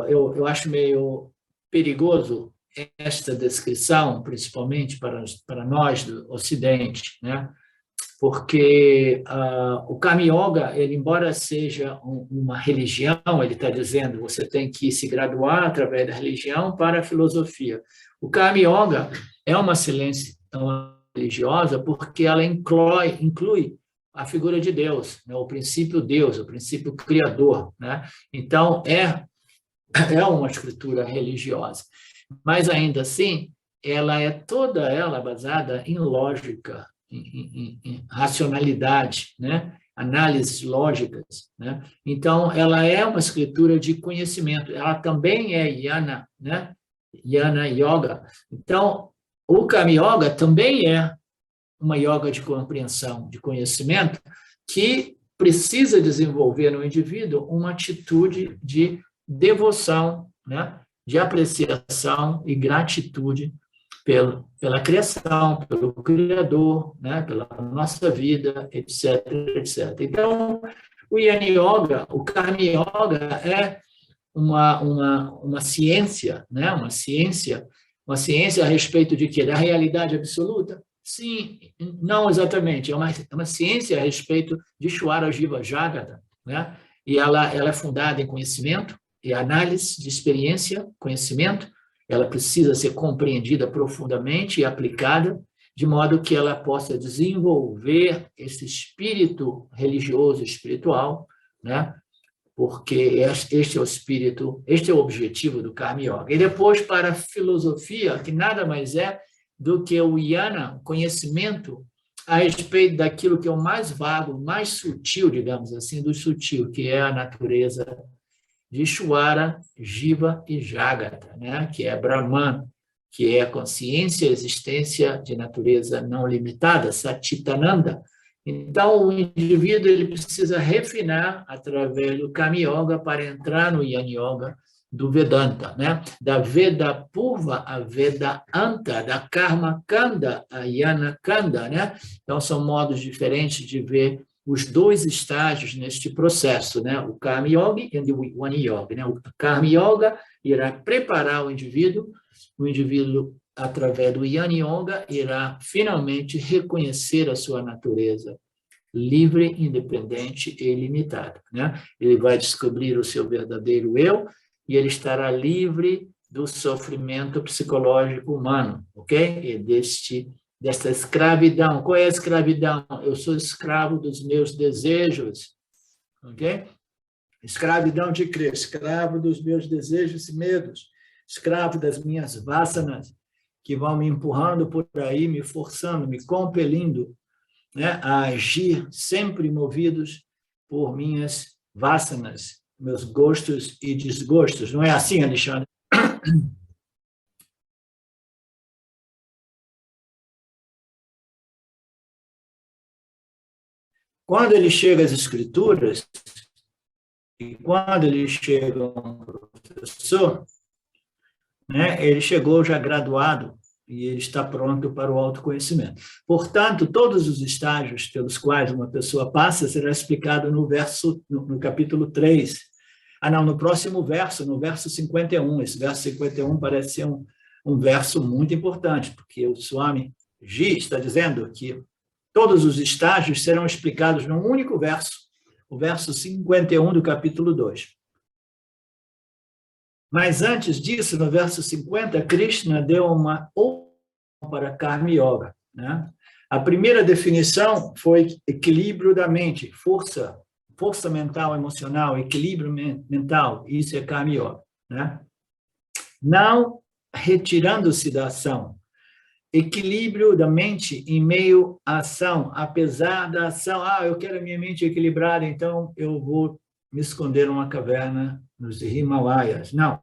Eu acho meio perigoso esta descrição, principalmente para nós do Ocidente, né? Porque o Karma Yoga, ele, embora seja uma religião, ele está dizendo você tem que se graduar através da religião para a filosofia. O Karma Yoga é uma ciência religiosa porque ela inclui a figura de Deus, né? O princípio Deus, o princípio criador, né? Então, é uma escritura religiosa. Mas, ainda assim, ela é toda ela baseada em lógica, em racionalidade, né? Análises lógicas, né? Então, ela é uma escritura de conhecimento. Ela também é Jnana, né? Jnana Yoga. Então, o Karma Yoga também é uma yoga de compreensão, de conhecimento, que precisa desenvolver no indivíduo uma atitude de devoção, né? De apreciação e gratitude pela criação, pelo Criador, né? Pela nossa vida, etc, etc. Então, o Jnana Yoga, o Karma Yoga é uma ciência, né? Uma ciência a respeito de quê? Da realidade absoluta? Sim, não exatamente. É uma ciência a respeito de Ishvara Jiva Jagata, né? E ela é fundada em conhecimento e análise de experiência, conhecimento. Ela precisa ser compreendida profundamente e aplicada, de modo que ela possa desenvolver esse espírito religioso, espiritual, né? Porque este é o espírito, este é o objetivo do Karma Yoga. E depois, para a filosofia, que nada mais é do que o jnana, o conhecimento a respeito daquilo que é o mais vago, mais sutil, digamos assim, do sutil, que é a natureza de Ishvara, Jiva e Jagata, né? Que é Brahman, que é a consciência e a existência de natureza não limitada, Satchitananda. Então, o indivíduo ele precisa refinar através do Karma Yoga para entrar no Jnana Yoga do Vedanta, né? Da Veda Purva a Veda Anta, da Karma Kanda a Jnana Kanda, né? Então, são modos diferentes de ver os dois estágios neste processo, né? O Karma Yoga e o Jnana Yoga, né? O Karma Yoga irá preparar o indivíduo, através do Jnana Yoga, irá finalmente reconhecer a sua natureza livre, independente e ilimitada, né? Ele vai descobrir o seu verdadeiro eu e ele estará livre do sofrimento psicológico humano, ok? E desta escravidão. Qual é a escravidão? Eu sou escravo dos meus desejos, ok? Escravidão de quê? Escravo dos meus desejos e medos, escravo das minhas vasanas, que vão me empurrando por aí, me forçando, me compelindo, né, a agir sempre movidos por minhas vasanas, meus gostos e desgostos. Não é assim, Alexandre? Quando ele chega às escrituras, e quando ele chega a um professor, né, ele chegou já graduado e ele está pronto para o autoconhecimento. Portanto, todos os estágios pelos quais uma pessoa passa será explicado no capítulo 3. No próximo verso, no verso 51. Esse verso 51 parece ser um verso muito importante, porque o Swami Ji está dizendo que todos os estágios serão explicados num único verso, o verso 51 do capítulo 2. Mas antes disso, no verso 50, Krishna deu uma para Karma Yoga, né? A primeira definição foi equilíbrio da mente, força mental, emocional, equilíbrio mental, isso é Karma Yoga, né? Não retirando-se da ação, equilíbrio da mente em meio à ação, apesar da ação. Eu quero a minha mente equilibrada, então eu vou me esconder numa caverna nos Himalaias. Não,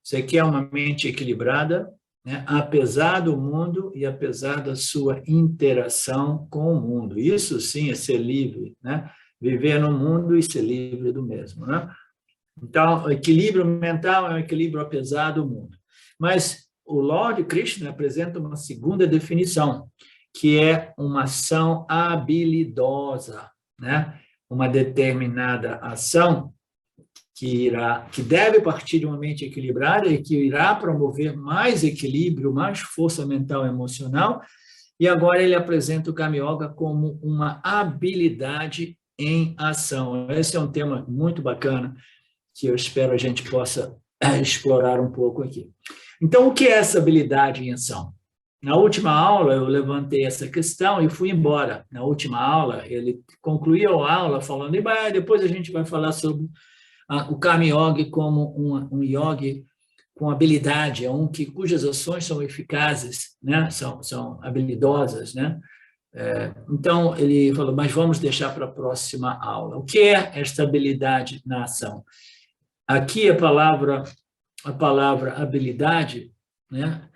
você quer uma mente equilibrada, né, apesar do mundo e apesar da sua interação com o mundo. Isso sim é ser livre, né? Viver no mundo e ser livre do mesmo, né? Então, o equilíbrio mental é um equilíbrio apesar do mundo. Mas o Lord Krishna apresenta uma segunda definição, que é uma ação habilidosa, né? Uma determinada ação que deve partir de uma mente equilibrada e que irá promover mais equilíbrio, mais força mental e emocional. E agora ele apresenta o Karma Yoga como uma habilidade em ação. Esse é um tema muito bacana que eu espero a gente possa explorar um pouco aqui. Então, o que é essa habilidade em ação? Na última aula, eu levantei essa questão e fui embora. Na última aula, ele concluiu a aula falando, e depois a gente vai falar sobre o Karma Yoga como um yoga com habilidade, cujas ações são eficazes, né? São habilidosas, né? Então, ele falou, mas vamos deixar para a próxima aula. O que é esta habilidade na ação? Aqui a palavra habilidade, né,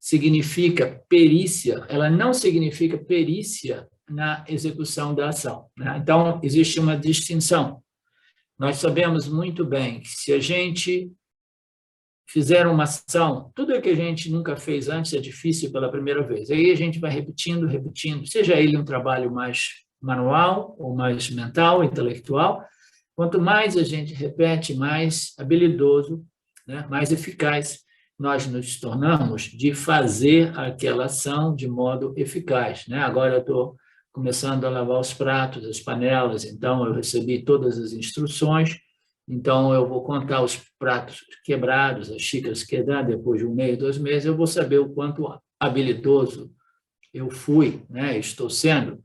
significa perícia, ela não significa perícia na execução da ação, né? Então, existe uma distinção. Nós sabemos muito bem que se a gente fizer uma ação, tudo o que a gente nunca fez antes é difícil pela primeira vez. Aí a gente vai repetindo, seja ele um trabalho mais manual ou mais mental, intelectual. Quanto mais a gente repete, mais habilidoso, né, mais eficaz nós nos tornamos de fazer aquela ação de modo eficaz, né? Agora eu estou começando a lavar os pratos, as panelas, então eu recebi todas as instruções, então eu vou contar os pratos quebrados, as xícaras quebradas, depois de 1 mês, 2 meses, eu vou saber o quanto habilidoso eu fui, né? Estou sendo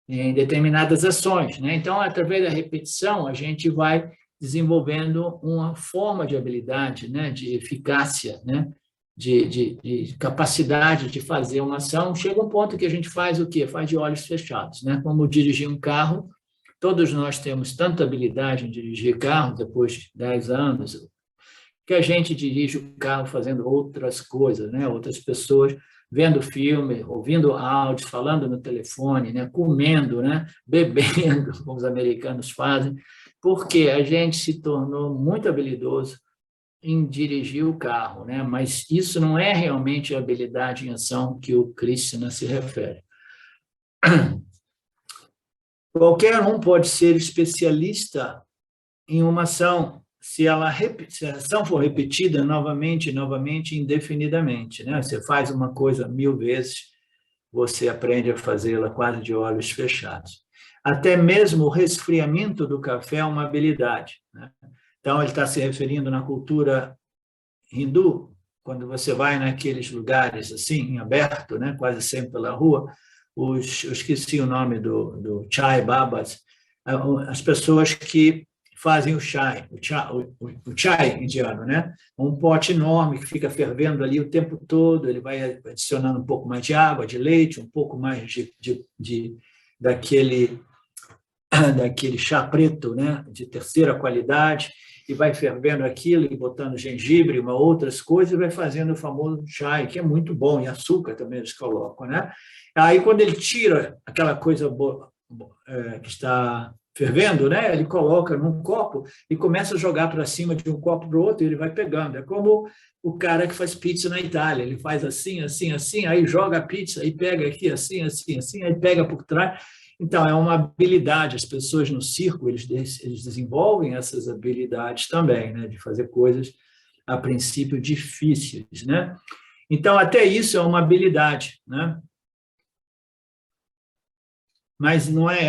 em determinadas ações, né? Então, através da repetição, a gente vai desenvolvendo uma forma de habilidade, né? De eficácia, né? De capacidade de fazer uma ação. Chega um ponto que a gente faz o quê? Faz de olhos fechados, né? Como dirigir um carro, todos nós temos tanta habilidade em dirigir carro, depois de 10 anos, que a gente dirige o carro fazendo outras coisas, né? Outras pessoas vendo filme, ouvindo áudios, falando no telefone, né? Comendo, né? Bebendo, como os americanos fazem, porque a gente se tornou muito habilidoso em dirigir o carro, né? Mas isso não é realmente a habilidade em ação que o Krishna se refere. Qualquer um pode ser especialista em uma ação, se a ação for repetida novamente, indefinidamente, né? Você faz uma coisa 1000 vezes, você aprende a fazê-la quase de olhos fechados. Até mesmo o resfriamento do café é uma habilidade, né? Então, ele está se referindo na cultura hindu, quando você vai naqueles lugares assim, em aberto, né? Quase sempre pela rua, eu esqueci o nome do chai babas, as pessoas que fazem o chai indiano, né? Um pote enorme que fica fervendo ali o tempo todo, ele vai adicionando um pouco mais de água, de leite, um pouco mais daquele chá preto, né? De terceira qualidade, e vai fervendo aquilo e botando gengibre, outras coisas, e vai fazendo o famoso chai, que é muito bom, e açúcar também eles colocam, né? Aí, quando ele tira aquela coisa que está fervendo, né? Ele coloca num copo e começa a jogar para cima de um copo para o outro, e ele vai pegando. É como o cara que faz pizza na Itália, ele faz assim, assim, assim, aí joga a pizza, aí pega aqui, assim, assim, assim, aí pega por trás. Então, é uma habilidade, as pessoas no circo, eles desenvolvem essas habilidades também, né? De fazer coisas, a princípio, difíceis, né? Então, até isso é uma habilidade, né? Mas não é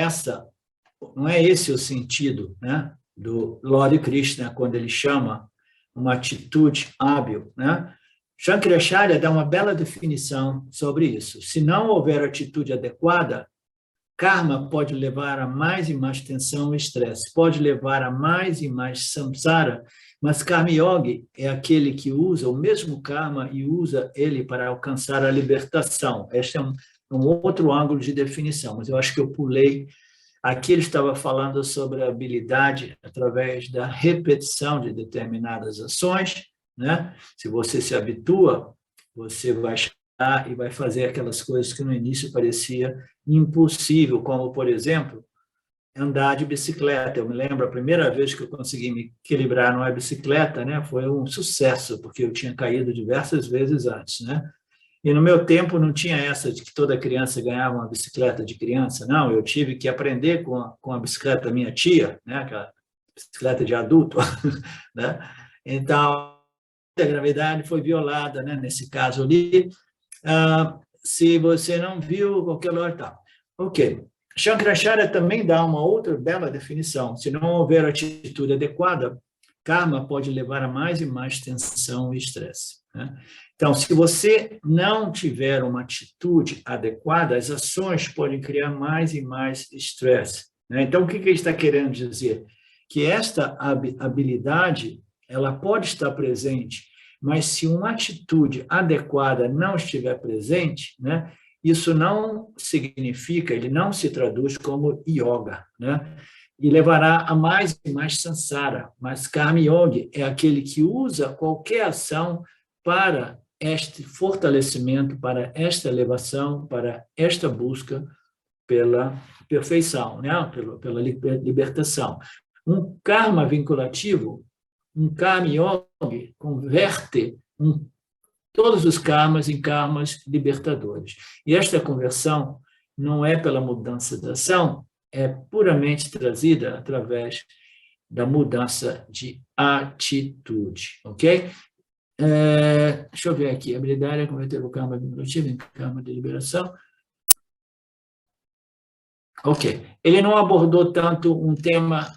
esse o sentido, né, do Lord Krishna, quando ele chama uma atitude hábil, né? Shankaracharya dá uma bela definição sobre isso. Se não houver atitude adequada, karma pode levar a mais e mais tensão e estresse, pode levar a mais e mais samsara, mas Karma Yogi é aquele que usa o mesmo karma e usa ele para alcançar a libertação. Este é um outro ângulo de definição, mas eu acho que eu pulei. Aqui ele estava falando sobre a habilidade através da repetição de determinadas ações, né? Se você se habitua, você vai chegar e vai fazer aquelas coisas que no início parecia impossível, como, por exemplo, andar de bicicleta. Eu me lembro, a primeira vez que eu consegui me equilibrar numa bicicleta, né, foi um sucesso, porque eu tinha caído diversas vezes antes, né? E no meu tempo não tinha essa de que toda criança ganhava uma bicicleta de criança, não. Eu tive que aprender com a bicicleta da minha tia, né, aquela bicicleta de adulto, né? Então, a gravidade foi violada, né, nesse caso ali. Se você não viu, qualquer hora tá. Ok. Shankaracharya também dá uma outra bela definição. Se não houver atitude adequada, karma pode levar a mais e mais tensão e estresse, né? Então, se você não tiver uma atitude adequada, as ações podem criar mais e mais estresse, né? Então, o que ele está querendo dizer? Que esta habilidade, ela pode estar presente, mas se uma atitude adequada não estiver presente, né, isso não significa, ele não se traduz como yoga, né? E levará a mais e mais samsara. Mas Karma Yoga é aquele que usa qualquer ação para este fortalecimento, para esta elevação, para esta busca pela perfeição, né? pela libertação. Um karma vinculativo, um Karma Yoga, converte todos os karmas em karmas libertadores. E esta conversão não é pela mudança da ação, é puramente trazida através da mudança de atitude, ok? Deixa eu ver aqui, a habilidade é converter o karma vinculativo em karma de liberação. Ok. Ele não abordou tanto um tema,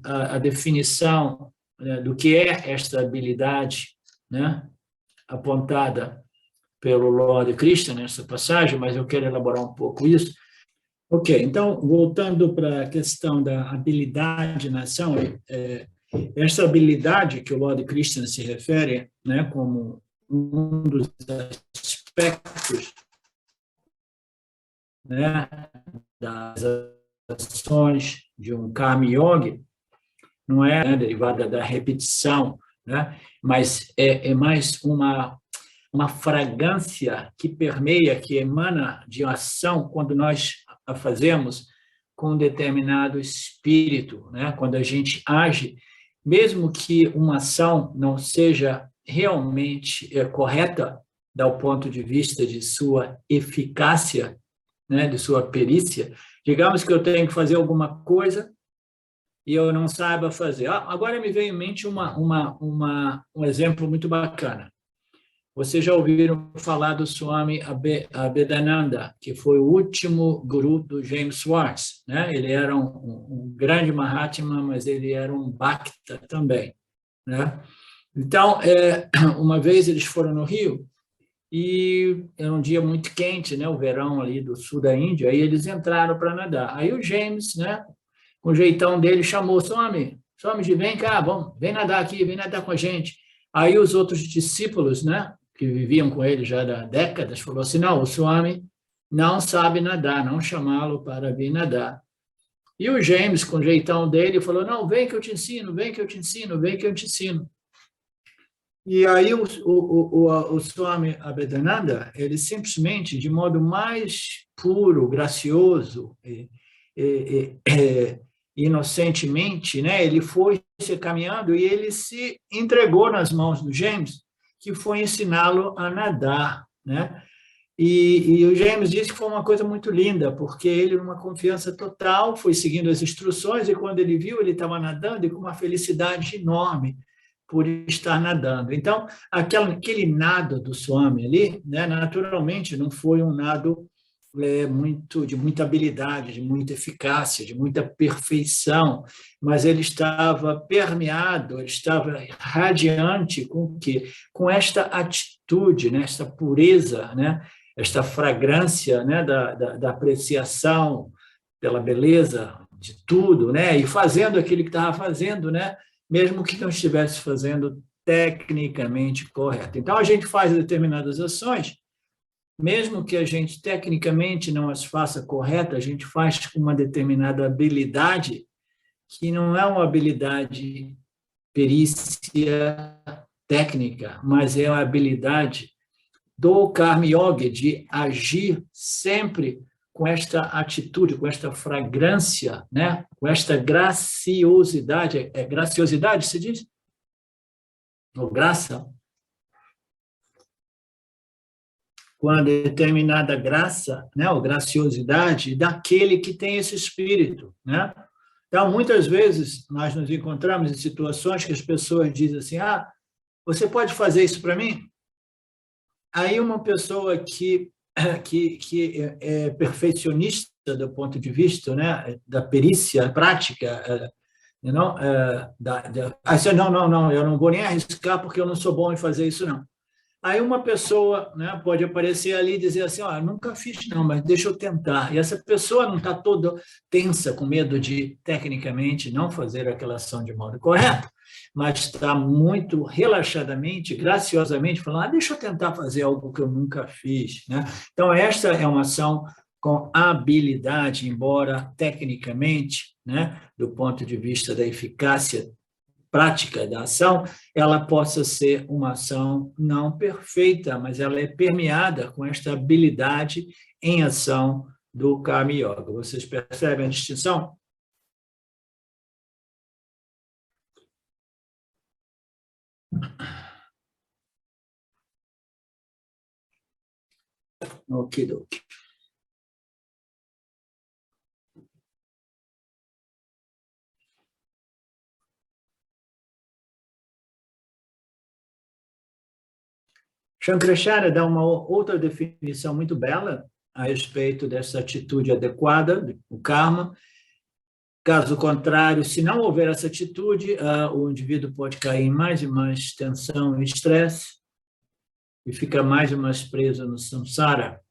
a definição, né, do que é esta habilidade, né, apontada pelo Lord Krishna nessa passagem, mas eu quero elaborar um pouco isso. Ok, então, voltando para a questão da habilidade na ação, essa habilidade que o Lord Krishna se refere, né, como um dos aspectos, né, das ações de um Karma Yoga, não é, né, derivada da repetição, né, mas é mais uma fragrância que permeia, que emana de ação quando nós a fazemos com um determinado espírito, né? Quando a gente age, mesmo que uma ação não seja realmente correta, do ponto de vista de sua eficácia, né? De sua perícia, digamos que eu tenho que fazer alguma coisa e eu não saiba fazer. Agora me veio em mente um exemplo muito bacana. Vocês já ouviram falar do Swami Abhedananda, que foi o último guru do James Schwartz, né? Ele era um grande Mahatma, mas ele era um Bhakta também, né? Então, uma vez eles foram no Rio, e era um dia muito quente, né? O verão ali do sul da Índia, aí eles entraram para nadar. Aí o James, né, com o jeitão dele, chamou: Swami, vem cá, vem nadar aqui, vem nadar com a gente. Aí os outros discípulos, né, que viviam com ele já há décadas, falou assim: não, o Swami não sabe nadar, não chamá-lo para vir nadar. E o James, com o jeitão dele, falou: não, vem que eu te ensino, vem que eu te ensino, vem que eu te ensino. E aí o Swami Abhedananda, ele simplesmente, de modo mais puro, gracioso, inocentemente, né, ele foi se caminhando e ele se entregou nas mãos do James, que foi ensiná-lo a nadar, né? E o James disse que foi uma coisa muito linda, porque ele, numa confiança total, foi seguindo as instruções, e quando ele viu, ele estava nadando e com uma felicidade enorme por estar nadando. Então, aquele nado do Swami ali, né, naturalmente, não foi um nado de muita habilidade, de muita eficácia, de muita perfeição, mas ele estava permeado, ele estava radiante com o quê? Com esta atitude, né, esta pureza, né, esta fragrância, né, da apreciação pela beleza de tudo, né, e fazendo aquilo que estava fazendo, né, mesmo que não estivesse fazendo tecnicamente correto. Então, a gente faz determinadas ações, mesmo que a gente tecnicamente não as faça correta, a gente faz com uma determinada habilidade, que não é uma habilidade perícia técnica, mas é uma habilidade do Karma Yoga, de agir sempre com esta atitude, com esta fragrância, né? Com esta graciosidade. É graciosidade, se diz? Ou graça? Com a determinada graça, né? Ou graciosidade daquele que tem esse espírito, né? Então, muitas vezes, nós nos encontramos em situações que as pessoas dizem assim, você pode fazer isso para mim? Aí uma pessoa que é perfeccionista do ponto de vista, né, da perícia prática, não, não, eu não vou nem arriscar porque eu não sou bom em fazer isso, não. Aí uma pessoa, né, pode aparecer ali e dizer assim, nunca fiz não, mas deixa eu tentar. E essa pessoa não está toda tensa, com medo de, tecnicamente, não fazer aquela ação de modo correto, mas está muito relaxadamente, graciosamente, falando, deixa eu tentar fazer algo que eu nunca fiz, né? Então, esta é uma ação com habilidade, embora tecnicamente, né, do ponto de vista da eficácia prática da ação, ela possa ser uma ação não perfeita, mas ela é permeada com esta habilidade em ação do Karma Yoga. Vocês percebem a distinção? Okidoki. Shankaracharya dá uma outra definição muito bela a respeito dessa atitude adequada, o karma. Caso contrário, se não houver essa atitude, o indivíduo pode cair em mais e mais tensão e estresse e fica mais e mais preso no samsara.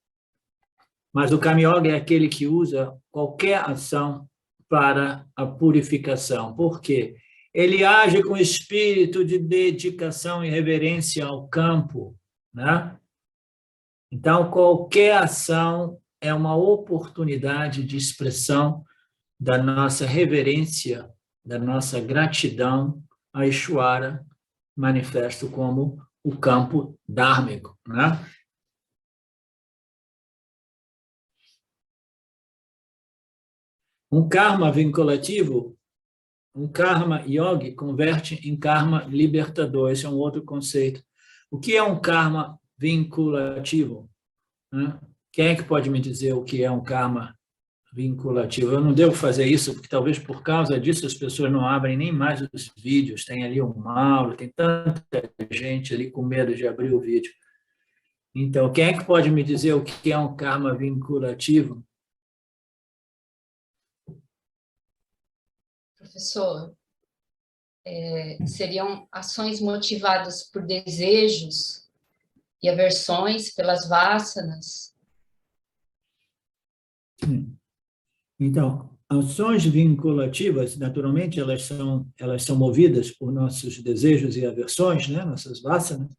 Mas o Karma Yoga é aquele que usa qualquer ação para a purificação. Por quê? Ele age com espírito de dedicação e reverência ao campo, né? Então, qualquer ação é uma oportunidade de expressão da nossa reverência, da nossa gratidão a Ishvara, manifesto como o campo dármico, né? Um karma vinculativo, um karma yogi converte em karma libertador. Esse é um outro conceito. O que é um karma vinculativo? Quem é que pode me dizer o que é um karma vinculativo? Eu não devo fazer isso, porque talvez por causa disso as pessoas não abrem nem mais os vídeos. Tem ali uma aula, tem tanta gente ali com medo de abrir o vídeo. Então, quem é que pode me dizer o que é um karma vinculativo? Professor, seriam ações motivadas por desejos e aversões pelas vasanas? Então, ações vinculativas, naturalmente, elas são movidas por nossos desejos e aversões, né? Nossas vasanas,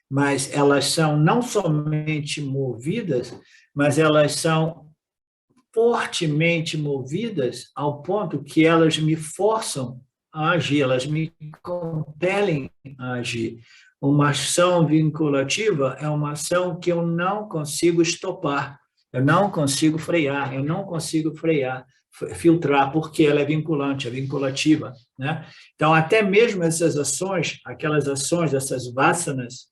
mas elas são não somente movidas, mas elas são fortemente movidas ao ponto que elas me forçam a agir, elas me compelem a agir. Uma ação vinculativa é uma ação que eu não consigo estopar, eu não consigo frear, filtrar, porque ela é vinculante, é vinculativa, né? Então, até mesmo essas ações, aquelas ações dessas vasanas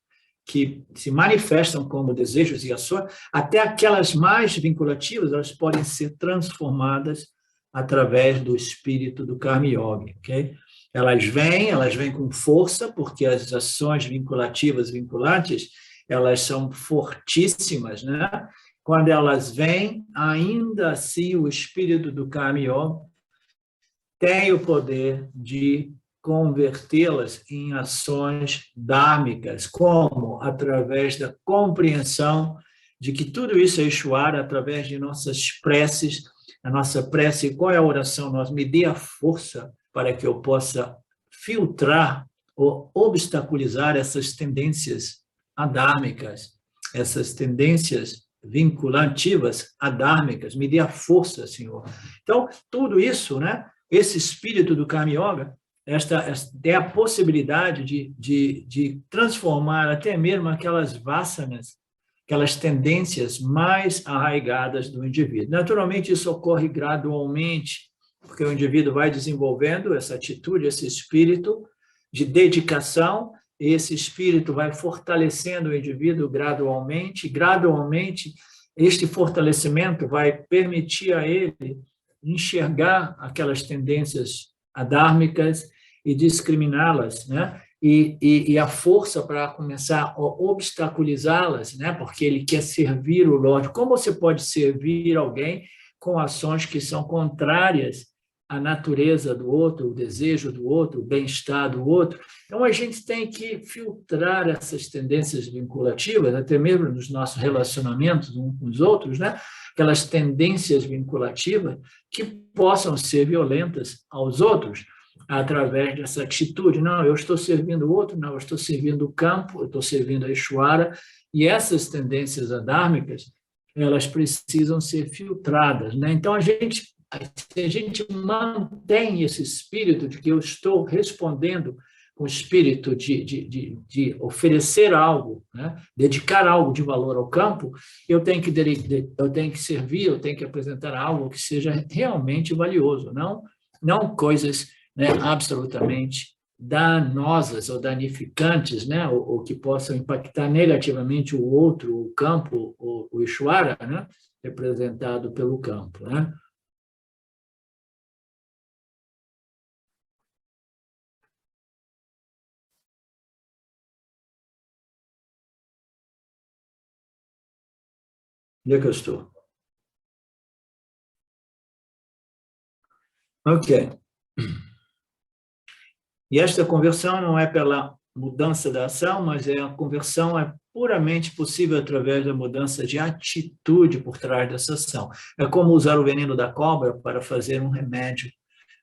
que se manifestam como desejos e ações, até aquelas mais vinculativas, elas podem ser transformadas através do espírito do Karma Yoga, ok? Elas vêm com força, porque as ações vinculativas, vinculantes, elas são fortíssimas, né? Quando elas vêm, ainda assim o espírito do Karma Yoga tem o poder de convertê-las em ações dármicas, como através da compreensão de que tudo isso é Ishvara, através de nossas preces, a nossa prece, qual é a oração? Nós me dê a força para que eu possa filtrar ou obstaculizar essas tendências adármicas, essas tendências vinculativas adármicas, me dê a força, Senhor. Então, tudo isso, né? Esse espírito do Karma Yoga, esta é a possibilidade de transformar até mesmo aquelas vasanas aquelas tendências mais arraigadas do indivíduo. Naturalmente, isso ocorre gradualmente, porque o indivíduo vai desenvolvendo essa atitude, esse espírito de dedicação, e esse espírito vai fortalecendo o indivíduo gradualmente, este fortalecimento vai permitir a ele enxergar aquelas tendências adármicas e discriminá-las, né? E a força para começar a obstaculizá-las, né? Porque ele quer servir o Lorde. Como você pode servir alguém com ações que são contrárias à natureza do outro, o desejo do outro, o bem-estar do outro? Então, a gente tem que filtrar essas tendências vinculativas, até mesmo nos nossos relacionamentos uns com os outros, né? Aquelas tendências vinculativas que possam ser violentas aos outros, através dessa atitude. Não, eu estou servindo o outro, não, eu estou servindo o campo, eu estou servindo a Ishwara, e essas tendências adármicas, elas precisam ser filtradas, né? Então, se a gente mantém esse espírito de que eu estou respondendo com o espírito de oferecer algo, né? Dedicar algo de valor ao campo, eu tenho que servir, eu tenho que apresentar algo que seja realmente valioso, não coisas, né, absolutamente danosas ou danificantes, né, ou que possam impactar negativamente o outro, o campo, o Ishwara, né, representado pelo campo, né? Onde é que eu estou? Ok. E esta conversão não é pela mudança da ação, mas a conversão é puramente possível através da mudança de atitude por trás dessa ação. É como usar o veneno da cobra para fazer um remédio.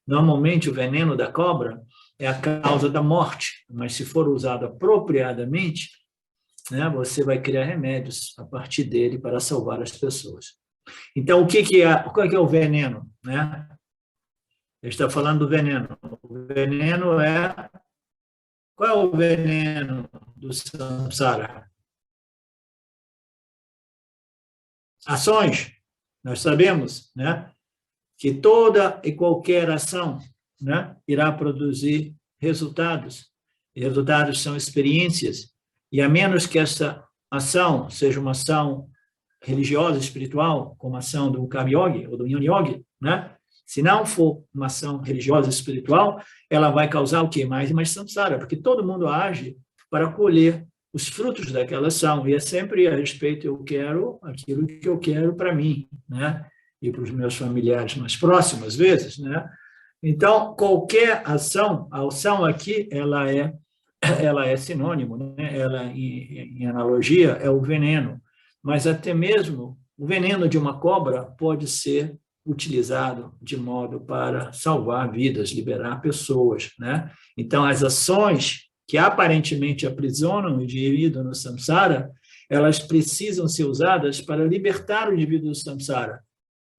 Normalmente, o veneno da cobra é a causa da morte, mas se for usado apropriadamente, né, você vai criar remédios a partir dele para salvar as pessoas. Então, qual é o veneno, né? Ele está falando do veneno. O veneno é... Qual é o veneno do samsara? Ações. Nós sabemos, né, que toda e qualquer ação, né, irá produzir resultados. E resultados são experiências. E a menos que essa ação seja uma ação religiosa, espiritual, como a ação do Karma Yoga ou do Jnana Yoga, né? Se não for uma ação religiosa espiritual, ela vai causar o quê? Mais e mais samsara, porque todo mundo age para colher os frutos daquela ação, e é sempre a respeito, eu quero aquilo que eu quero para mim, né? E para os meus familiares mais próximos, às vezes, né? Então, qualquer ação, a ação aqui, ela é sinônimo, né? Ela, em analogia, é o veneno, mas até mesmo o veneno de uma cobra pode ser utilizado de modo para salvar vidas, liberar pessoas, né? Então, as ações que aparentemente aprisionam o indivíduo no samsara, elas precisam ser usadas para libertar o indivíduo do samsara,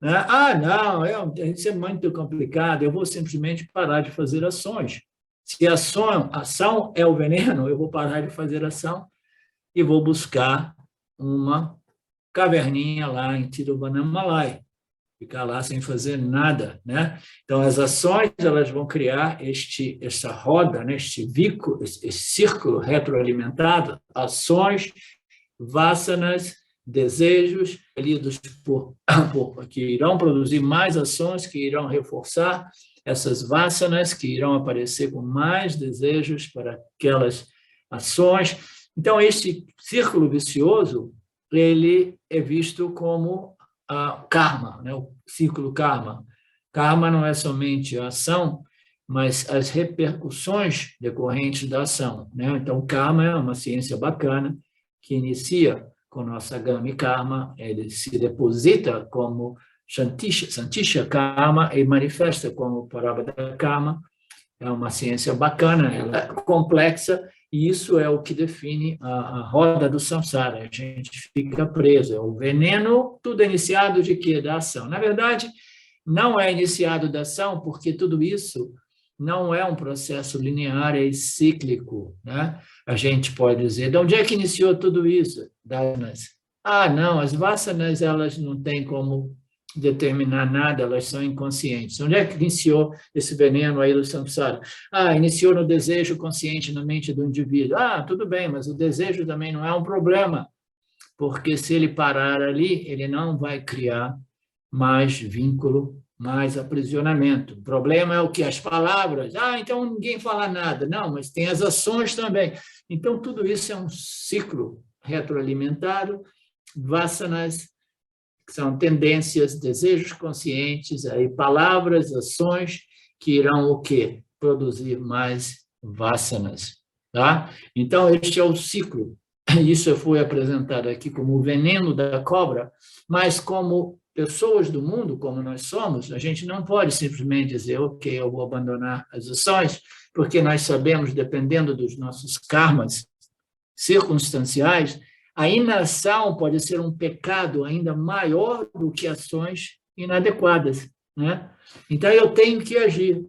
né? Ah, não, isso é muito complicado, eu vou simplesmente parar de fazer ações. Se a ação é o veneno, eu vou parar de fazer ação e vou buscar uma caverninha lá em Tiruvannamalai, ficar lá sem fazer nada, né? Então, as ações, elas vão criar essa roda, né? Este círculo retroalimentado, ações, vasanas, desejos, lidos que irão produzir mais ações, que irão reforçar essas vasanas, que irão aparecer com mais desejos para aquelas ações. Então, este círculo vicioso, ele é visto como karma, né? O ciclo karma. Karma não é somente a ação, mas as repercussões decorrentes da ação, né? Então, karma é uma ciência bacana que inicia com nossa Agami Karma, ele se deposita como Santisha Karma e manifesta como Parabhada Karma. É uma ciência bacana, ela é complexa, e isso é o que define a roda do samsara. A gente fica preso. É o veneno, tudo é iniciado de quê? Da ação. Na verdade, não é iniciado da ação, porque tudo isso não é um processo linear, é cíclico, né? A gente pode dizer, de onde é que iniciou tudo isso? Das não, as vasanas, elas não têm como determinar nada, elas são inconscientes. Onde é que iniciou esse veneno aí do samsara? Iniciou no desejo consciente na mente do indivíduo. Tudo bem, mas o desejo também não é um problema, porque se ele parar ali, ele não vai criar mais vínculo, mais aprisionamento. O problema é o que? As palavras. Então ninguém fala nada. Não, mas tem as ações também. Então, tudo isso é um ciclo retroalimentado. Vasanas, que são tendências, desejos conscientes, aí palavras, ações, que irão o quê? Produzir mais vasanas. Tá? Então, este é o ciclo. Isso foi apresentado aqui como o veneno da cobra, mas como pessoas do mundo, como nós somos, a gente não pode simplesmente dizer, ok, eu vou abandonar as ações, porque nós sabemos, dependendo dos nossos karmas circunstanciais, a inação pode ser um pecado ainda maior do que ações inadequadas, né? Então, eu tenho que agir.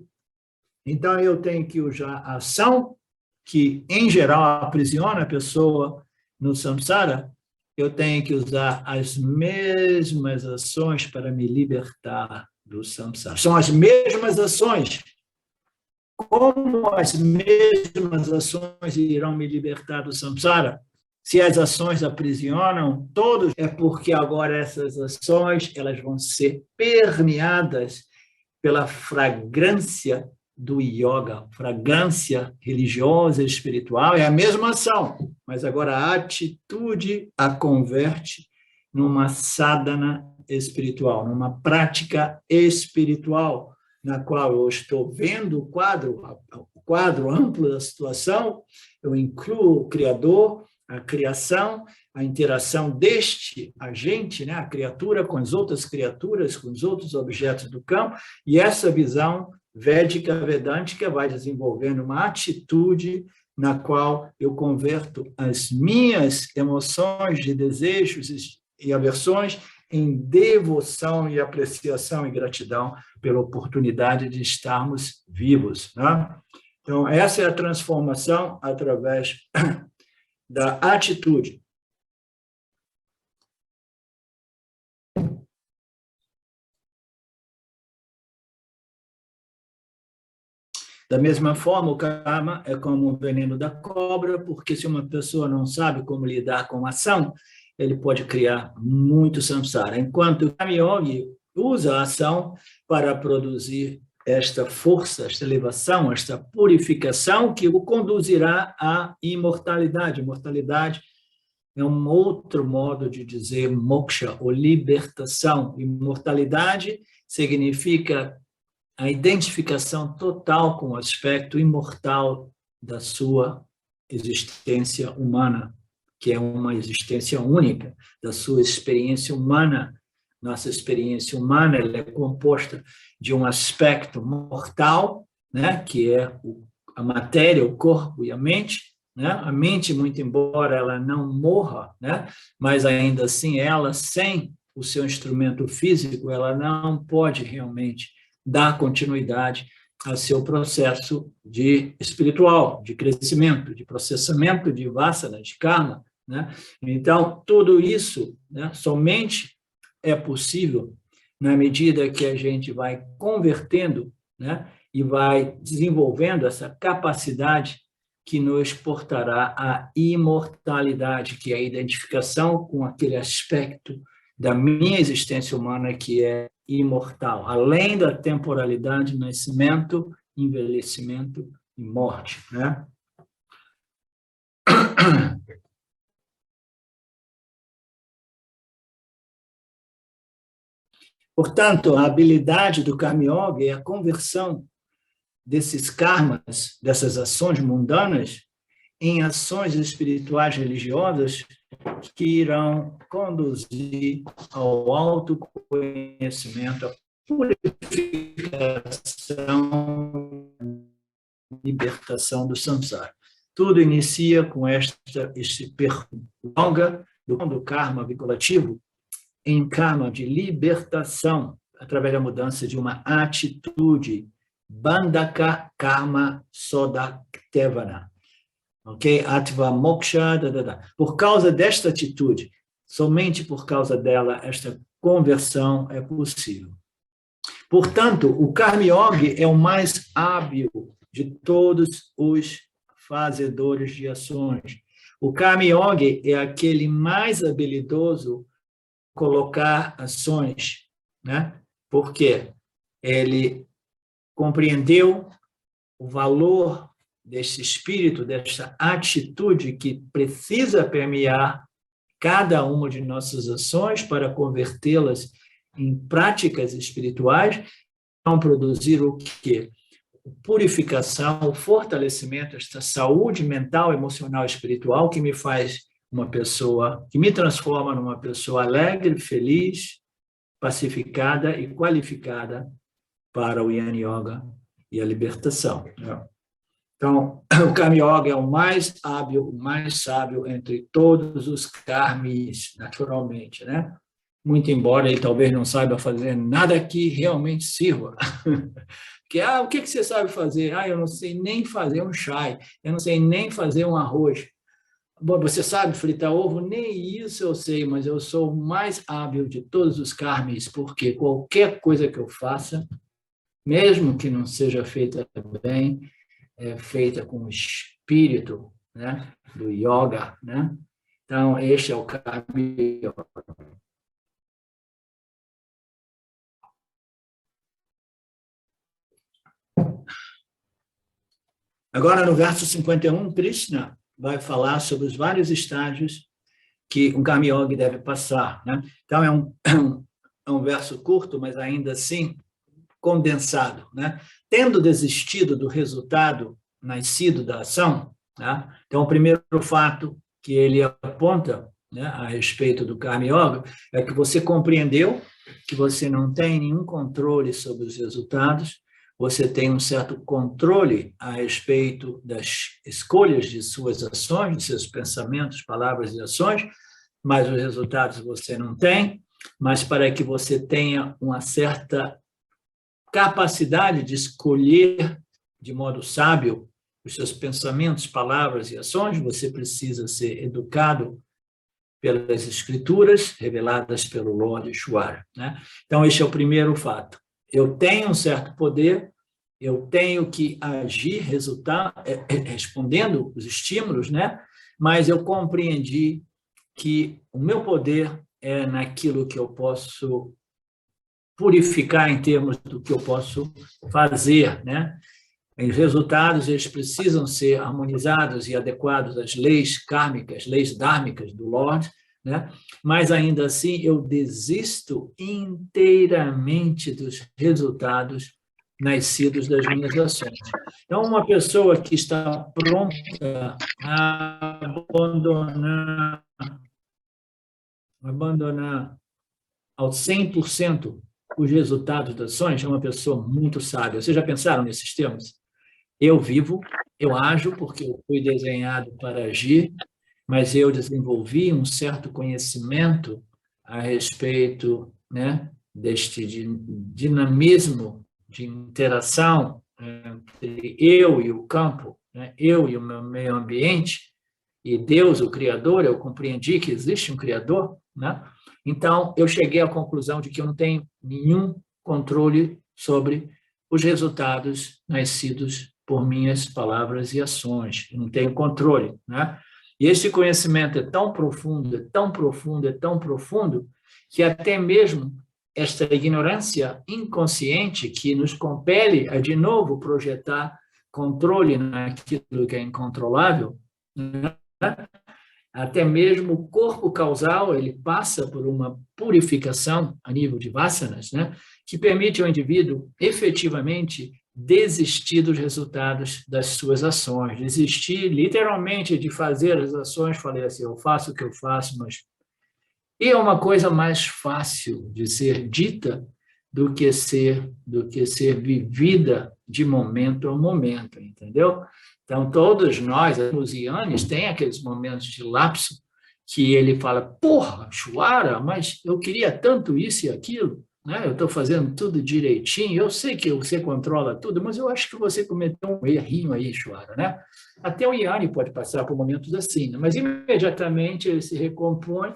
Então, eu tenho que usar a ação, que, em geral, aprisiona a pessoa no samsara. Eu tenho que usar as mesmas ações para me libertar do samsara. São as mesmas ações. Como as mesmas ações irão me libertar do samsara? Se as ações aprisionam todos, é porque agora essas ações elas vão ser permeadas pela fragrância do yoga, fragrância religiosa e espiritual. É a mesma ação, mas agora a atitude a converte numa sadhana espiritual, numa prática espiritual, na qual eu estou vendo o quadro amplo da situação, eu incluo o Criador, a criação, a interação deste agente, né, a criatura com as outras criaturas, com os outros objetos do campo, e essa visão védica, vedântica, vai desenvolvendo uma atitude na qual eu converto as minhas emoções de desejos e aversões em devoção e apreciação e gratidão pela oportunidade de estarmos vivos, né? Então, essa é a transformação através da atitude. Da mesma forma, o karma é como o veneno da cobra, porque se uma pessoa não sabe como lidar com a ação, ele pode criar muito samsara. Enquanto o Karma Yogi usa a ação para produzir esta força, esta elevação, esta purificação que o conduzirá à imortalidade. Imortalidade é um outro modo de dizer moksha, ou libertação. Imortalidade significa a identificação total com o aspecto imortal da sua existência humana, que é uma existência única, da sua experiência humana. Nossa experiência humana ela é composta de um aspecto mortal, né, que é a matéria, o corpo e a mente, né? A mente, muito embora ela não morra, né, mas ainda assim ela, sem o seu instrumento físico, ela não pode realmente dar continuidade ao seu processo de espiritual, de crescimento, de processamento de vasana, de karma, né? Então, tudo isso, né, somente é possível na medida que a gente vai convertendo, né, e vai desenvolvendo essa capacidade que nos portará à imortalidade, que é a identificação com aquele aspecto da minha existência humana que é imortal, além da temporalidade, nascimento, envelhecimento e morte, né? Portanto, a habilidade do Karma Yoga é a conversão desses karmas, dessas ações mundanas, em ações espirituais religiosas que irão conduzir ao autoconhecimento, à purificação, libertação do samsara. Tudo inicia com este percurso do karma vinculativo em karma de libertação, através da mudança de uma atitude, bandhaka karma sodaktevana. Ok? Atva moksha, Por causa desta atitude, Somente por causa dela, esta conversão é possível. Portanto, o Karma Yoga é o mais hábil de todos os fazedores de ações. O Karma Yoga é aquele mais habilidoso colocar ações, né? Porque ele compreendeu o valor desse espírito, dessa atitude que precisa permear cada uma de nossas ações para convertê-las em práticas espirituais, vão produzir o quê? Purificação, o fortalecimento, esta saúde mental, emocional e espiritual que me faz uma pessoa, que me transforma numa pessoa alegre, feliz, pacificada e qualificada para o Jnana Yoga e a libertação. Então, o Karma Yoga é o mais hábil, o mais sábio entre todos os karmis, naturalmente, né? Muito embora ele talvez não saiba fazer nada que realmente sirva. Porque, o que você sabe fazer? Eu não sei nem fazer um chai, eu não sei nem fazer um arroz. Bom, você sabe fritar ovo? Nem isso eu sei, mas eu sou o mais hábil de todos os karmis, porque qualquer coisa que eu faça, mesmo que não seja feita bem, é feita com o espírito, né, do yoga, né? Então, este é o Karma Yoga. Agora, no verso 51, Krishna vai falar sobre os vários estágios que um Karma Yoga deve passar, né? Então, é um verso curto, mas ainda assim condensado, né? Tendo desistido do resultado nascido da ação, né? Então, o primeiro fato que ele aponta, né, a respeito do Karma Yoga é que você compreendeu que você não tem nenhum controle sobre os resultados, você tem um certo controle a respeito das escolhas de suas ações, de seus pensamentos, palavras e ações, mas os resultados você não tem, mas para que você tenha uma certa capacidade de escolher de modo sábio os seus pensamentos, palavras e ações, você precisa ser educado pelas escrituras reveladas pelo Lord Ishvara, né? Então, este é o primeiro fato. Eu tenho um certo poder, eu tenho que agir, respondendo os estímulos, né? Mas eu compreendi que o meu poder é naquilo que eu posso purificar em termos do que eu posso fazer, né? Os resultados, eles precisam ser harmonizados e adequados às leis kármicas, leis dármicas do Lord, né? Mas, ainda assim, eu desisto inteiramente dos resultados nascidos das minhas ações. Então, uma pessoa que está pronta a abandonar ao 100% os resultados das ações é uma pessoa muito sábia. Vocês já pensaram nesses termos? Eu vivo, eu ajo porque eu fui desenhado para agir, mas eu desenvolvi um certo conhecimento a respeito, né, deste dinamismo de interação entre eu e o campo, né, eu e o meu meio ambiente, e Deus, o Criador, eu compreendi que existe um Criador, né? Então, eu cheguei à conclusão de que eu não tenho nenhum controle sobre os resultados nascidos por minhas palavras e ações. Eu não tenho controle, né? E esse conhecimento é tão profundo, é tão profundo, é tão profundo, que até mesmo esta ignorância inconsciente que nos compele a, de novo, projetar controle naquilo que é incontrolável, né? Até mesmo o corpo causal, ele passa por uma purificação a nível de vasanas, né, que permite ao indivíduo efetivamente desistir dos resultados das suas ações, desistir literalmente de fazer as ações. Falei assim, eu faço o que eu faço, mas... E é uma coisa mais fácil de ser dita do que ser vivida de momento a momento, entendeu? Então, todos nós, os ianes, têm aqueles momentos de lapso que ele fala, porra, Ishvara, mas eu queria tanto isso e aquilo, né? Eu estou fazendo tudo direitinho, eu sei que você controla tudo, mas eu acho que você cometeu um errinho aí, Ishvara, né? Até o iane pode passar por momentos assim, né? Mas imediatamente ele se recompõe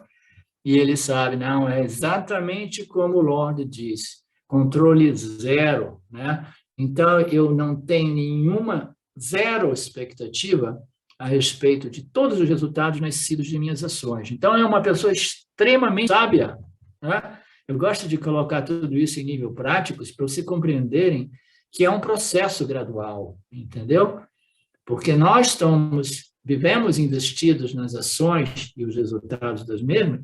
e ele sabe, não, é exatamente como o Lorde disse, controle zero, né? Então, eu não tenho zero expectativa a respeito de todos os resultados nascidos de minhas ações. Então, é uma pessoa extremamente sábia, né? Eu gosto de colocar tudo isso em nível prático para vocês compreenderem que é um processo gradual, entendeu? Porque nós vivemos investidos nas ações e os resultados das mesmas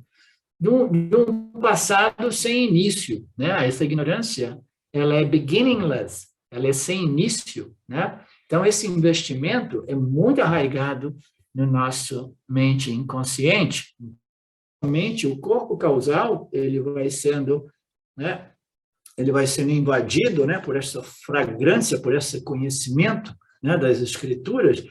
de um passado sem início, né? Essa ignorância, ela é beginningless, ela é sem início, né? Então, esse investimento é muito arraigado no nosso mente inconsciente. O corpo causal, ele vai sendo, né? Ele vai sendo invadido, né? Por essa fragrância, por esse conhecimento, né? Das escrituras.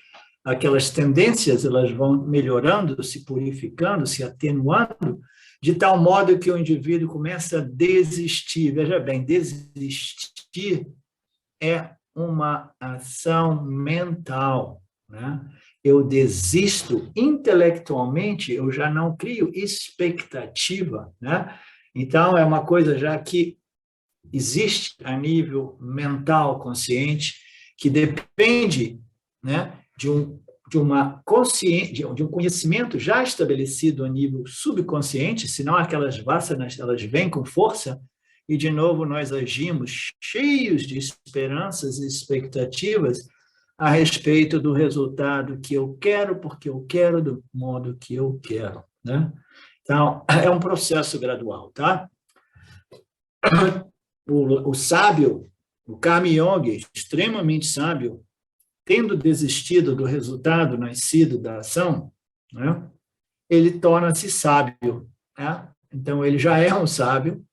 Aquelas tendências, elas vão melhorando, se purificando, se atenuando, de tal modo que o indivíduo começa a desistir. Veja bem, desistir é uma ação mental, né? Eu desisto intelectualmente, eu já não crio expectativa, né? Então, é uma coisa já que existe a nível mental consciente, que depende, né, de um conhecimento já estabelecido a nível subconsciente, senão aquelas vássanas, elas vêm com força, e, de novo, nós agimos cheios de esperanças e expectativas a respeito do resultado que eu quero, porque eu quero do modo que eu quero, né? Então, é um processo gradual, tá? O sábio, o Karma Yogi, extremamente sábio, tendo desistido do resultado nascido da ação, né, ele torna-se sábio, né? Então, ele já é um sábio,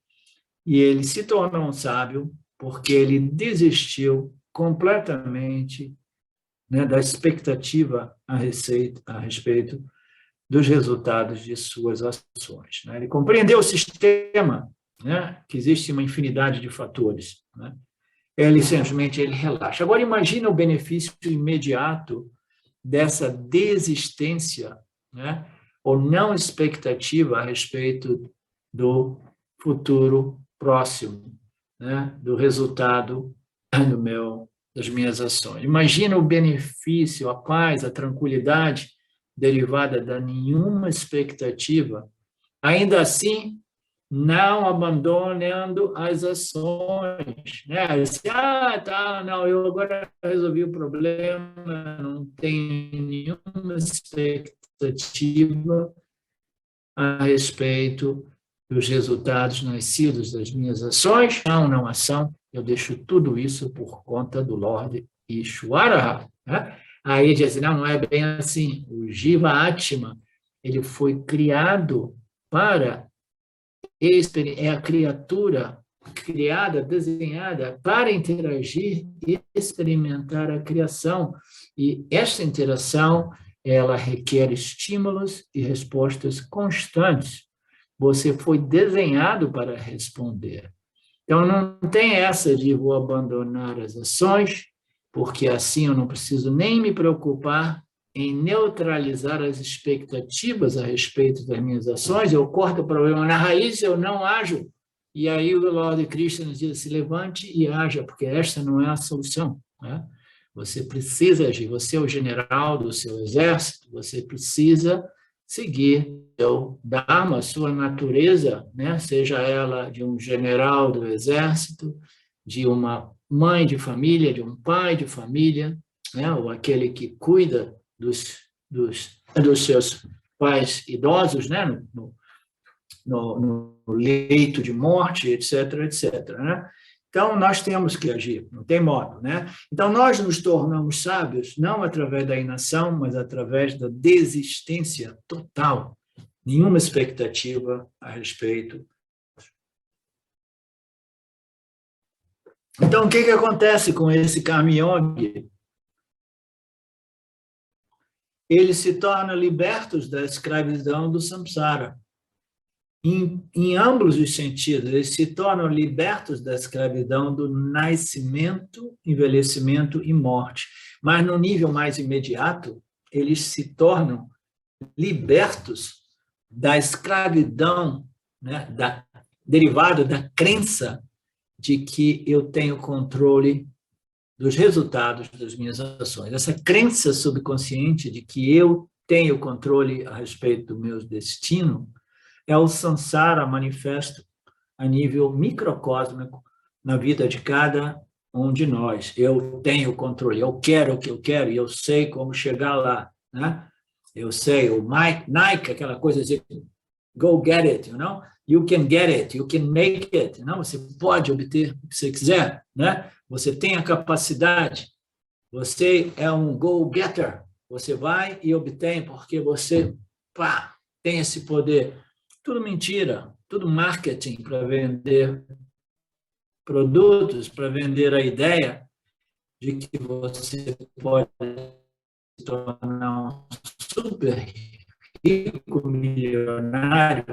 e ele se torna um sábio porque ele desistiu completamente, né, da expectativa a respeito dos resultados de suas ações, né? Ele compreendeu o sistema, né, que existe uma infinidade de fatores, né? Ele simplesmente relaxa. Agora, imagina o benefício imediato dessa desistência, né, ou não expectativa a respeito do futuro próximo, né, do resultado das minhas ações. Imagina o benefício, a paz, a tranquilidade derivada da nenhuma expectativa, ainda assim, não abandonando as ações, né? Não, eu agora resolvi o problema, não tenho nenhuma expectativa a respeito dos resultados nascidos das minhas ações, não ação, eu deixo tudo isso por conta do Lorde Ishvara, né? Aí diz assim, não é bem assim, o Jiva Atma, ele foi criado para, é a criatura criada, desenhada para interagir e experimentar a criação, e esta interação, ela requer estímulos e respostas constantes. Você foi desenhado para responder. Então, não tem essa de vou abandonar as ações, porque assim eu não preciso nem me preocupar em neutralizar as expectativas a respeito das minhas ações, eu corto o problema na raiz, eu não ajo. E aí o Lorde Krishna nos diz, se levante e haja, porque esta não é a solução, né? Você precisa agir, você é o general do seu exército, você precisa seguir o Dharma, a sua natureza, né? Seja ela de um general do exército, de uma mãe de família, de um pai de família, né? Ou aquele que cuida dos seus pais idosos, né? No leito de morte, etc., etc., né? Então, nós temos que agir, não tem modo, né? Então, nós nos tornamos sábios não através da inação, mas através da desistência total. Nenhuma expectativa a respeito. Então, o que acontece com esse Karma Yogi? Eles se tornam libertos da escravidão do samsara. Em ambos os sentidos, eles se tornam libertos da escravidão do nascimento, envelhecimento e morte. Mas no nível mais imediato, eles se tornam libertos da escravidão, né, derivado da crença de que eu tenho controle dos resultados das minhas ações. Essa crença subconsciente de que eu tenho controle a respeito do meu destino é o samsara manifesto a nível microcósmico na vida de cada um de nós. Eu tenho controle, eu quero o que eu quero e eu sei como chegar lá, né? Eu sei, o Nike, aquela coisa de go get it, you know? You can get it, you can make it, não? Você pode obter o que você quiser, né? Você tem a capacidade, você é um go-getter, você vai e obtém porque você tem esse poder. Tudo mentira, tudo marketing para vender produtos, para vender a ideia de que você pode se tornar um super rico, milionário,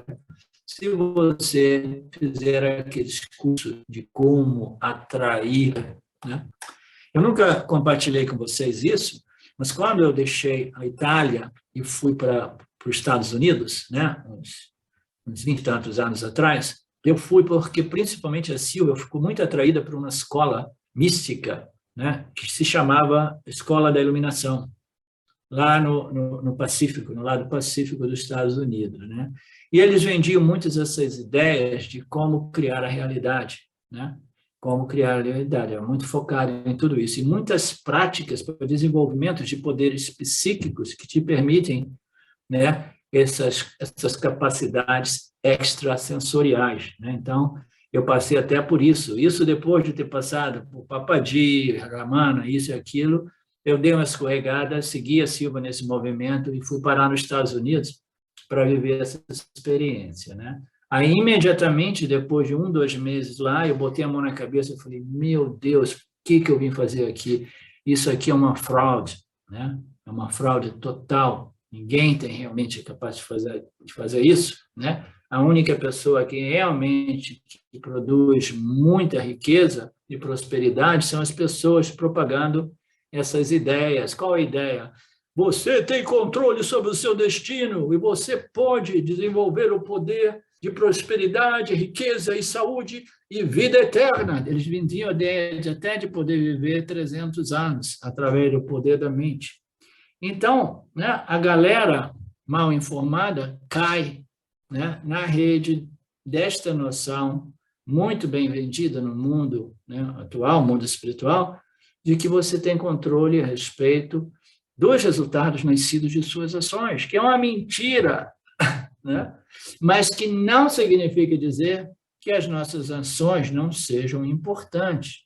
se você fizer aqueles cursos de como atrair, né? Eu nunca compartilhei com vocês isso, mas quando eu deixei a Itália e fui para os Estados Unidos, né, uns 20 e tantos anos atrás, eu fui porque, principalmente a Silvia, ficou muito atraída por uma escola mística, né, que se chamava Escola da Iluminação, lá no Pacífico, no lado pacífico dos Estados Unidos, né? E eles vendiam muitas dessas ideias de como criar a realidade, né? Como criar a realidade, era muito focado em tudo isso. E muitas práticas para desenvolvimento de poderes psíquicos que te permitem, né, essas capacidades extrasensoriais, né? Então, eu passei até por isso. Isso depois de ter passado por Papaji, Ramana, isso e aquilo, eu dei uma escorregada, segui a Silva nesse movimento e fui parar nos Estados Unidos para viver essa experiência, né? Aí, imediatamente, depois de 2 meses lá, eu botei a mão na cabeça e falei, meu Deus, o que eu vim fazer aqui? Isso aqui é uma fraude, né? É uma fraude total. Ninguém tem realmente capaz de fazer isso, né? A única pessoa que realmente que produz muita riqueza e prosperidade são as pessoas propagando essas ideias. Qual a ideia? Você tem controle sobre o seu destino e você pode desenvolver o poder de prosperidade, riqueza e saúde e vida eterna. Eles vendiam a ideia até de poder viver 300 anos através do poder da mente. Então, né, a galera mal informada cai, né, na rede desta noção muito bem vendida no mundo, né, atual, mundo espiritual, de que você tem controle a respeito dos resultados nascidos de suas ações, que é uma mentira, né? Mas que não significa dizer que as nossas ações não sejam importantes.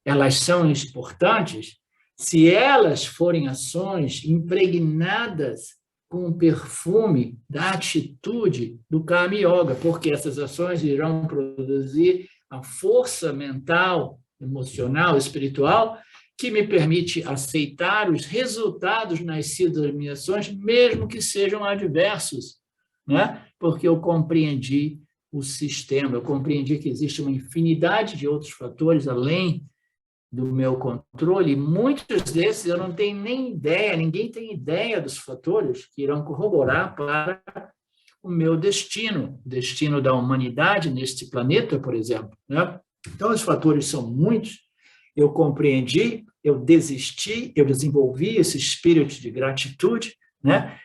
Elas são importantes se elas forem ações impregnadas com o perfume da atitude do Karma Yoga, porque essas ações irão produzir a força mental, emocional, espiritual, que me permite aceitar os resultados nascidos das minhas ações, mesmo que sejam adversos, né? Porque eu compreendi o sistema, eu compreendi que existe uma infinidade de outros fatores além do meu controle, e muitos desses eu não tenho nem ideia, ninguém tem ideia dos fatores que irão corroborar para o meu destino, o destino da humanidade neste planeta, por exemplo, né? Então, os fatores são muitos, eu compreendi, eu desisti, eu desenvolvi esse espírito de gratitude, né?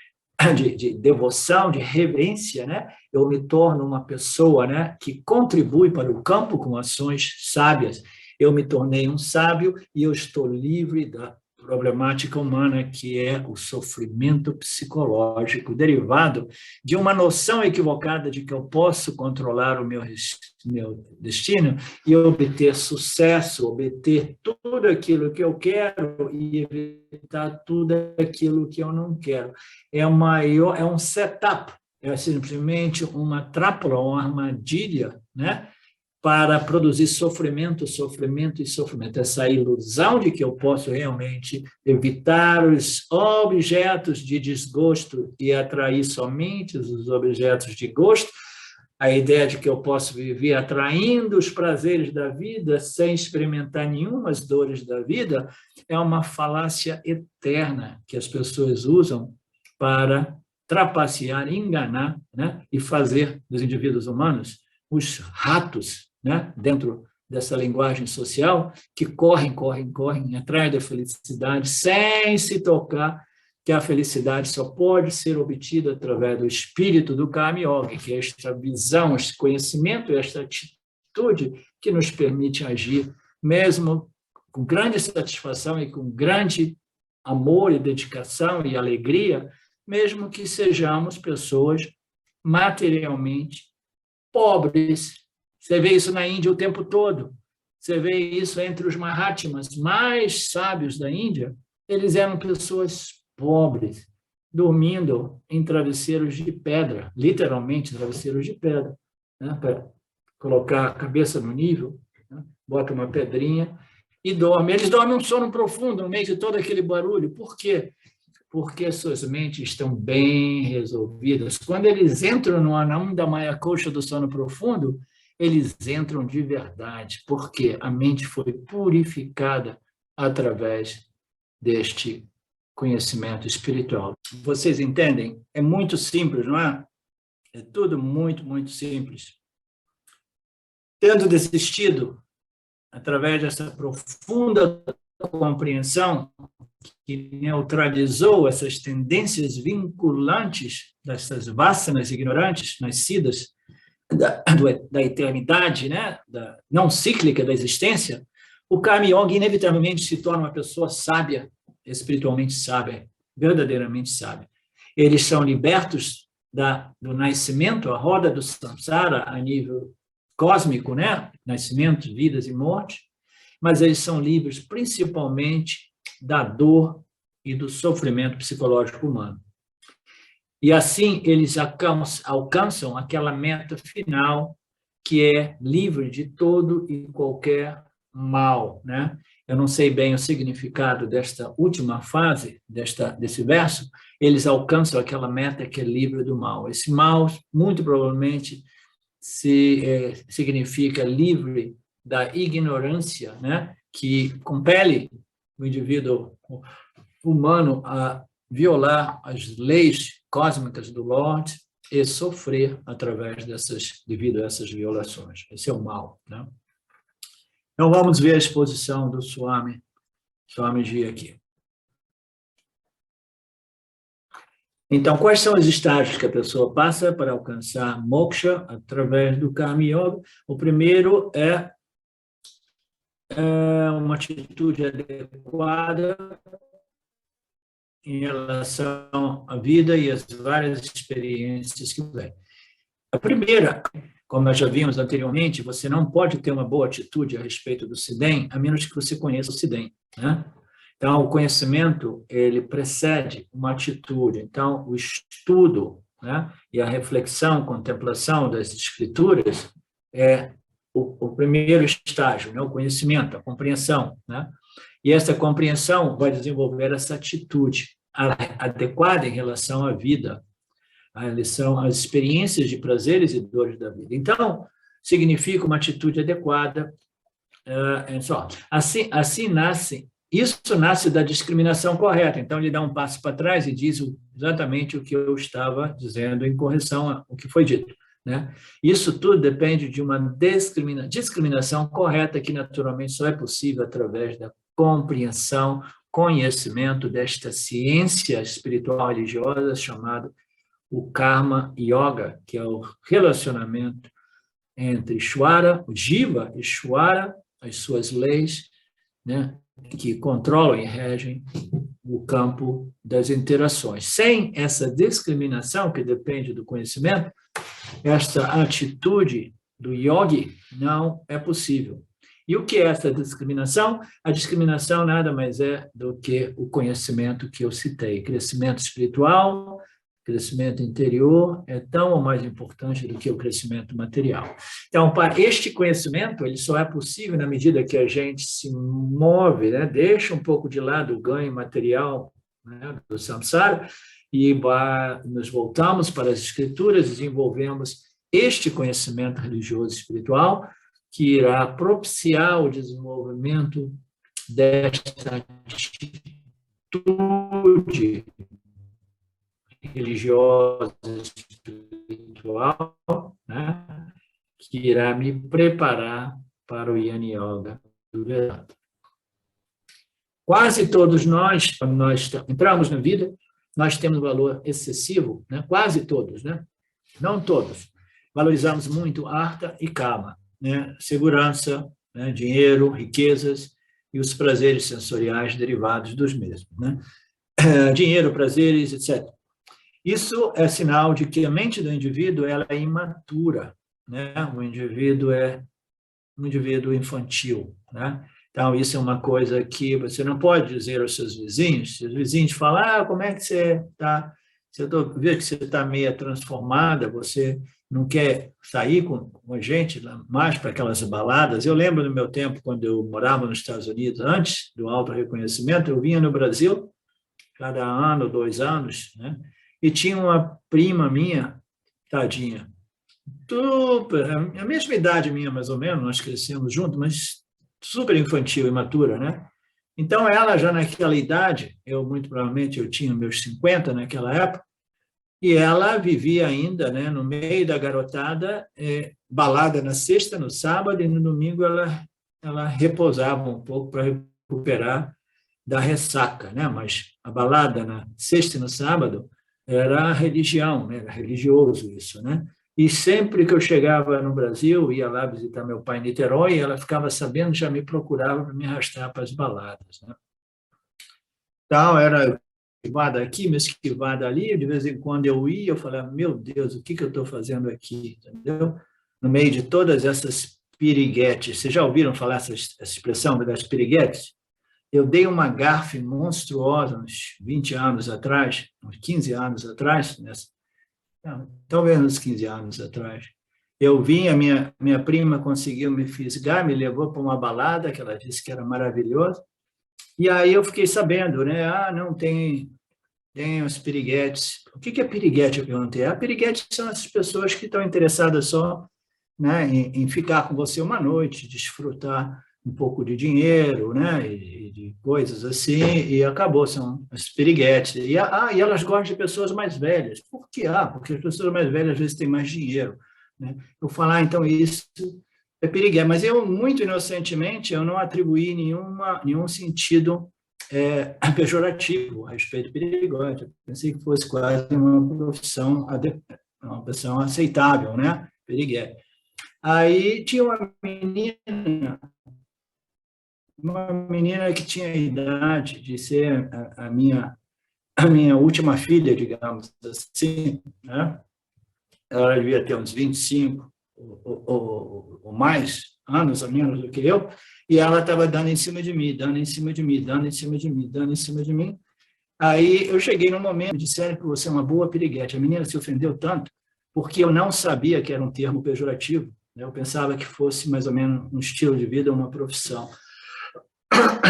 De devoção, de reverência, né? Eu me torno uma pessoa, né, que contribui para o campo com ações sábias. Eu me tornei um sábio e eu estou livre da problemática humana, que é o sofrimento psicológico derivado de uma noção equivocada de que eu posso controlar o meu destino e obter sucesso, obter tudo aquilo que eu quero e evitar tudo aquilo que eu não quero. É um setup, é simplesmente uma trápula, uma armadilha, né? Para produzir sofrimento, sofrimento e sofrimento. Essa ilusão de que eu posso realmente evitar os objetos de desgosto e atrair somente os objetos de gosto, a ideia de que eu posso viver atraindo os prazeres da vida sem experimentar nenhuma das dores da vida, é uma falácia eterna que as pessoas usam para trapacear, enganar, né, e fazer dos indivíduos humanos os ratos, né, dentro dessa linguagem social, que correm atrás da felicidade, sem se tocar que a felicidade só pode ser obtida através do espírito do Karma Yoga, que é esta visão, este conhecimento, esta atitude que nos permite agir, mesmo com grande satisfação e com grande amor e dedicação e alegria, mesmo que sejamos pessoas materialmente pobres. Você vê isso na Índia o tempo todo. Você vê isso entre os Mahatmas mais sábios da Índia. Eles eram pessoas pobres, dormindo em travesseiros de pedra, literalmente travesseiros de pedra, né? Para colocar a cabeça no nível, né? Bota uma pedrinha e dorme. Eles dormem um sono profundo no meio de todo aquele barulho. Por quê? Porque suas mentes estão bem resolvidas. Quando eles entram no Ananda Maya Kosha do sono profundo, eles entram de verdade, porque a mente foi purificada através deste conhecimento espiritual. Vocês entendem? É muito simples, não é? É tudo muito, muito simples. Tendo desistido, através dessa profunda compreensão que neutralizou essas tendências vinculantes dessas vasanas ignorantes nascidas da eternidade, né? Da não cíclica da existência, o Karma Yoga inevitavelmente se torna uma pessoa sábia, espiritualmente sábia, verdadeiramente sábia. Eles são libertos do nascimento, a roda do samsara a nível cósmico, né? Nascimento, vidas e morte, mas eles são livres principalmente da dor e do sofrimento psicológico humano. E assim eles alcançam aquela meta final que é livre de todo e qualquer mal, né? Eu não sei bem o significado desta última fase, desse verso. Eles alcançam aquela meta que é livre do mal. Esse mal, muito provavelmente, significa livre da ignorância, né? Que compele o indivíduo humano a violar as leis cósmicas do Lorde e sofrer devido a essas violações. Esse é o mal, né? Então, vamos ver a exposição do Swamiji aqui. Então, quais são os estágios que a pessoa passa para alcançar moksha através do Karma Yoga? O primeiro é uma atitude adequada em relação à vida e às várias experiências que vem. A primeira, como nós já vimos anteriormente, você não pode ter uma boa atitude a respeito do Siddhem, a menos que você conheça o Siddhem, né? Então, o conhecimento, ele precede uma atitude. Então, o estudo, né, e a reflexão, contemplação das escrituras é o primeiro estágio, né, o conhecimento, a compreensão, né? E essa compreensão vai desenvolver essa atitude adequada em relação à vida, às experiências de prazeres e dores da vida. Então, significa uma atitude adequada. Assim nasce, isso nasce da discriminação correta. Então, ele dá um passo para trás e diz exatamente o que eu estava dizendo em correção ao que foi dito, né? Isso tudo depende de uma discriminação correta que, naturalmente, só é possível através da compreensão, conhecimento desta ciência espiritual religiosa chamada o Karma Yoga, que é o relacionamento entre Ishvara, o Jiva, Ishvara, as suas leis, né, que controlam e regem o campo das interações. Sem essa discriminação, que depende do conhecimento, esta atitude do yogi não é possível. E o que é essa discriminação? A discriminação nada mais é do que o conhecimento que eu citei. Crescimento espiritual, crescimento interior é tão ou mais importante do que o crescimento material. Então, para este conhecimento, ele só é possível na medida que a gente se move, né? Deixa um pouco de lado o ganho material, né, do samsara e nos voltamos para as escrituras, desenvolvemos este conhecimento religioso e espiritual que irá propiciar o desenvolvimento desta atitude religiosa, espiritual, né, que irá me preparar para o Jnana Yoga do Vedanta. Quase todos nós, quando nós entramos na vida, nós temos valor excessivo, né? Quase todos, né? Não todos. Valorizamos muito artha e kama, né? Segurança, né? Dinheiro, riquezas e os prazeres sensoriais derivados dos mesmos, né? Dinheiro, prazeres, etc. Isso é sinal de que a mente do indivíduo ela é imatura, né? O indivíduo é um indivíduo infantil, né? Então, isso é uma coisa que você não pode dizer aos seus vizinhos. Se os vizinhos falam, como é que você está? Eu vejo que você está meio transformada, você não quer sair com a gente mais para aquelas baladas. Eu lembro do meu tempo, quando eu morava nos Estados Unidos, antes do autorreconhecimento, eu vinha no Brasil, cada ano, 2 anos, né? E tinha uma prima minha, tadinha, super, a mesma idade minha, mais ou menos, nós crescemos juntos, mas super infantil, imatura, né? Então, ela já naquela idade, muito provavelmente eu tinha meus 50 naquela época, e ela vivia ainda, né, no meio da garotada, balada na sexta, no sábado, e no domingo ela repousava um pouco para recuperar da ressaca, né? Mas a balada na sexta e no sábado era religião, né? Era religioso isso, né? E sempre que eu chegava no Brasil, ia lá visitar meu pai em Niterói, ela ficava sabendo, já me procurava para me arrastar para as baladas, né? Então, era esquivada aqui, me esquivada ali, de vez em quando eu ia, eu falava, meu Deus, o que eu estou fazendo aqui? Entendeu? No meio de todas essas piriguetes. Vocês já ouviram falar essa expressão das piriguetes? Eu dei uma gafe monstruosa uns 20 anos atrás, uns 15 anos atrás, talvez uns 15 anos atrás. Eu vim, a minha prima conseguiu me fisgar, me levou para uma balada, que ela disse que era maravilhosa, e aí eu fiquei sabendo, né? Não tem os piriguetes. O que é piriguete? Eu perguntei. Piriguetes são essas pessoas que estão interessadas só, né, em ficar com você uma noite, desfrutar um pouco de dinheiro, né, e de coisas assim, e acabou, são as piriguetes. E elas gostam de pessoas mais velhas. Por que? Porque as pessoas mais velhas às vezes têm mais dinheiro, né? Eu falar, então isso é piriguete, mas eu, muito inocentemente, eu não atribuí nenhum sentido pejorativo a respeito de piriguete. Eu pensei que fosse quase uma profissão aceitável, né, piriguete. Aí tinha uma menina que tinha a idade de ser a minha última filha, digamos assim, né? Ela devia ter uns 25 ou mais anos, ou menos do que eu, e ela estava dando em cima de mim, dando em cima de mim, dando em cima de mim, dando em cima de mim. Aí eu cheguei num momento, disseram que você é uma boa piriguete. A menina se ofendeu tanto porque eu não sabia que era um termo pejorativo. Eu pensava que fosse mais ou menos um estilo de vida, uma profissão.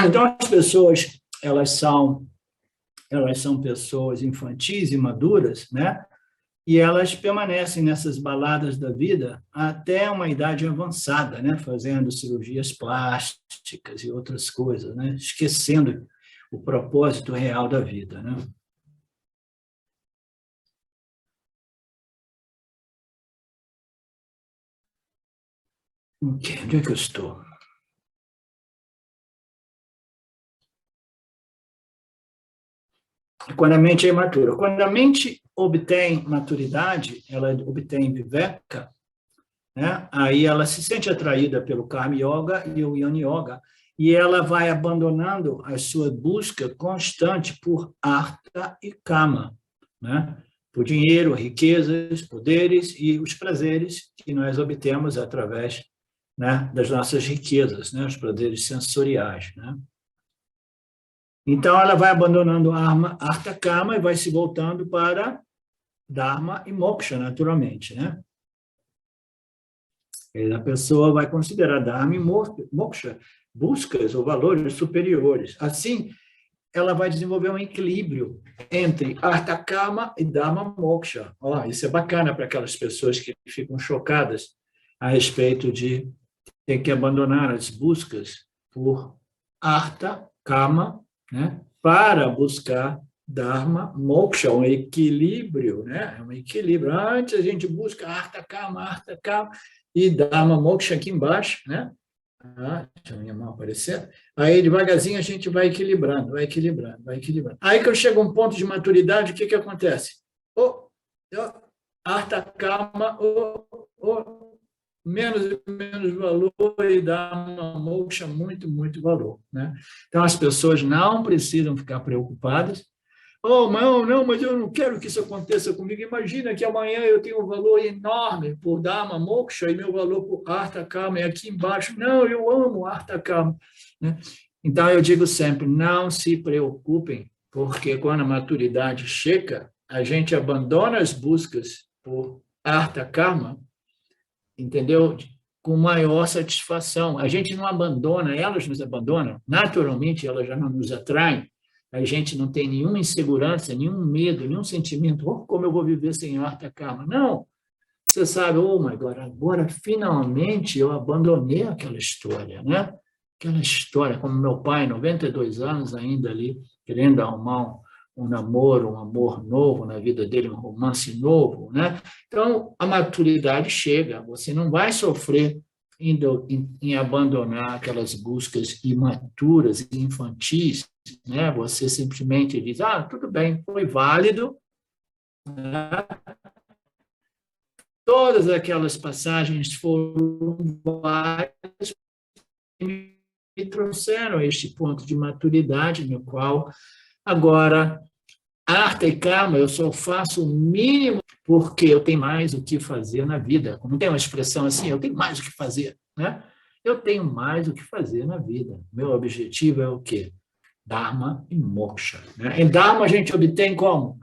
Então, as pessoas, elas são pessoas infantis e maduras, né? E elas permanecem nessas baladas da vida até uma idade avançada, né? Fazendo cirurgias plásticas e outras coisas, né? Esquecendo o propósito real da vida, né? Onde é que eu estou? Quando a mente é imatura. Quando a mente obtém maturidade, ela obtém viveka, né? Aí ela se sente atraída pelo Karma Yoga e o Jnana Yoga, e ela vai abandonando a sua busca constante por artha e kama, né? Por dinheiro, riquezas, poderes e os prazeres que nós obtemos através, né, das nossas riquezas, né? Os prazeres sensoriais, né? Então, ela vai abandonando artha kama e vai se voltando para dharma e moksha, naturalmente, né? E a pessoa vai considerar dharma e moksha buscas ou valores superiores. Assim, ela vai desenvolver um equilíbrio entre artha kama e dharma moksha. Isso é bacana para aquelas pessoas que ficam chocadas a respeito de ter que abandonar as buscas por artha kama, né, para buscar Dharma, moksha, um equilíbrio, né? É um equilíbrio. Antes a gente busca artha kama, e Dharma, moksha aqui embaixo, né? Deixa a minha mão aparecer. Aí, devagarzinho, a gente vai equilibrando, vai equilibrando, vai equilibrando. Aí, quando chega um ponto de maturidade, o que acontece? Artha kama, menos e menos valor, e dá uma moksha muito, muito valor, né? Então, as pessoas não precisam ficar preocupadas. Não, mas eu não quero que isso aconteça comigo. Imagina que amanhã eu tenho um valor enorme por Dharma Moksha e meu valor por Artha Kama é aqui embaixo. Não, eu amo Artha Kama, né? Então, eu digo sempre, não se preocupem, porque quando a maturidade chega, a gente abandona as buscas por Artha Kama, entendeu? Com maior satisfação. A gente não abandona, elas nos abandonam, naturalmente elas já não nos atraem. A gente não tem nenhuma insegurança, nenhum medo, nenhum sentimento, como eu vou viver sem Artha Kama? Não. Você sabe, my God, agora finalmente eu abandonei aquela história, né? Aquela história, como meu pai, 92 anos ainda ali, querendo arrumar um namoro, um amor novo na vida dele, um romance novo, né? Então, a maturidade chega, você não vai sofrer em abandonar aquelas buscas imaturas e infantis, né? Você simplesmente diz, tudo bem, foi válido, né? Todas aquelas passagens foram válidas e me trouxeram a este ponto de maturidade, no qual agora Artha e Kama eu só faço o mínimo porque eu tenho mais o que fazer na vida. Não tem uma expressão assim, eu tenho mais o que fazer, né? Eu tenho mais o que fazer na vida. Meu objetivo é o quê? Dharma e Moksha, né? Em Dharma a gente obtém como?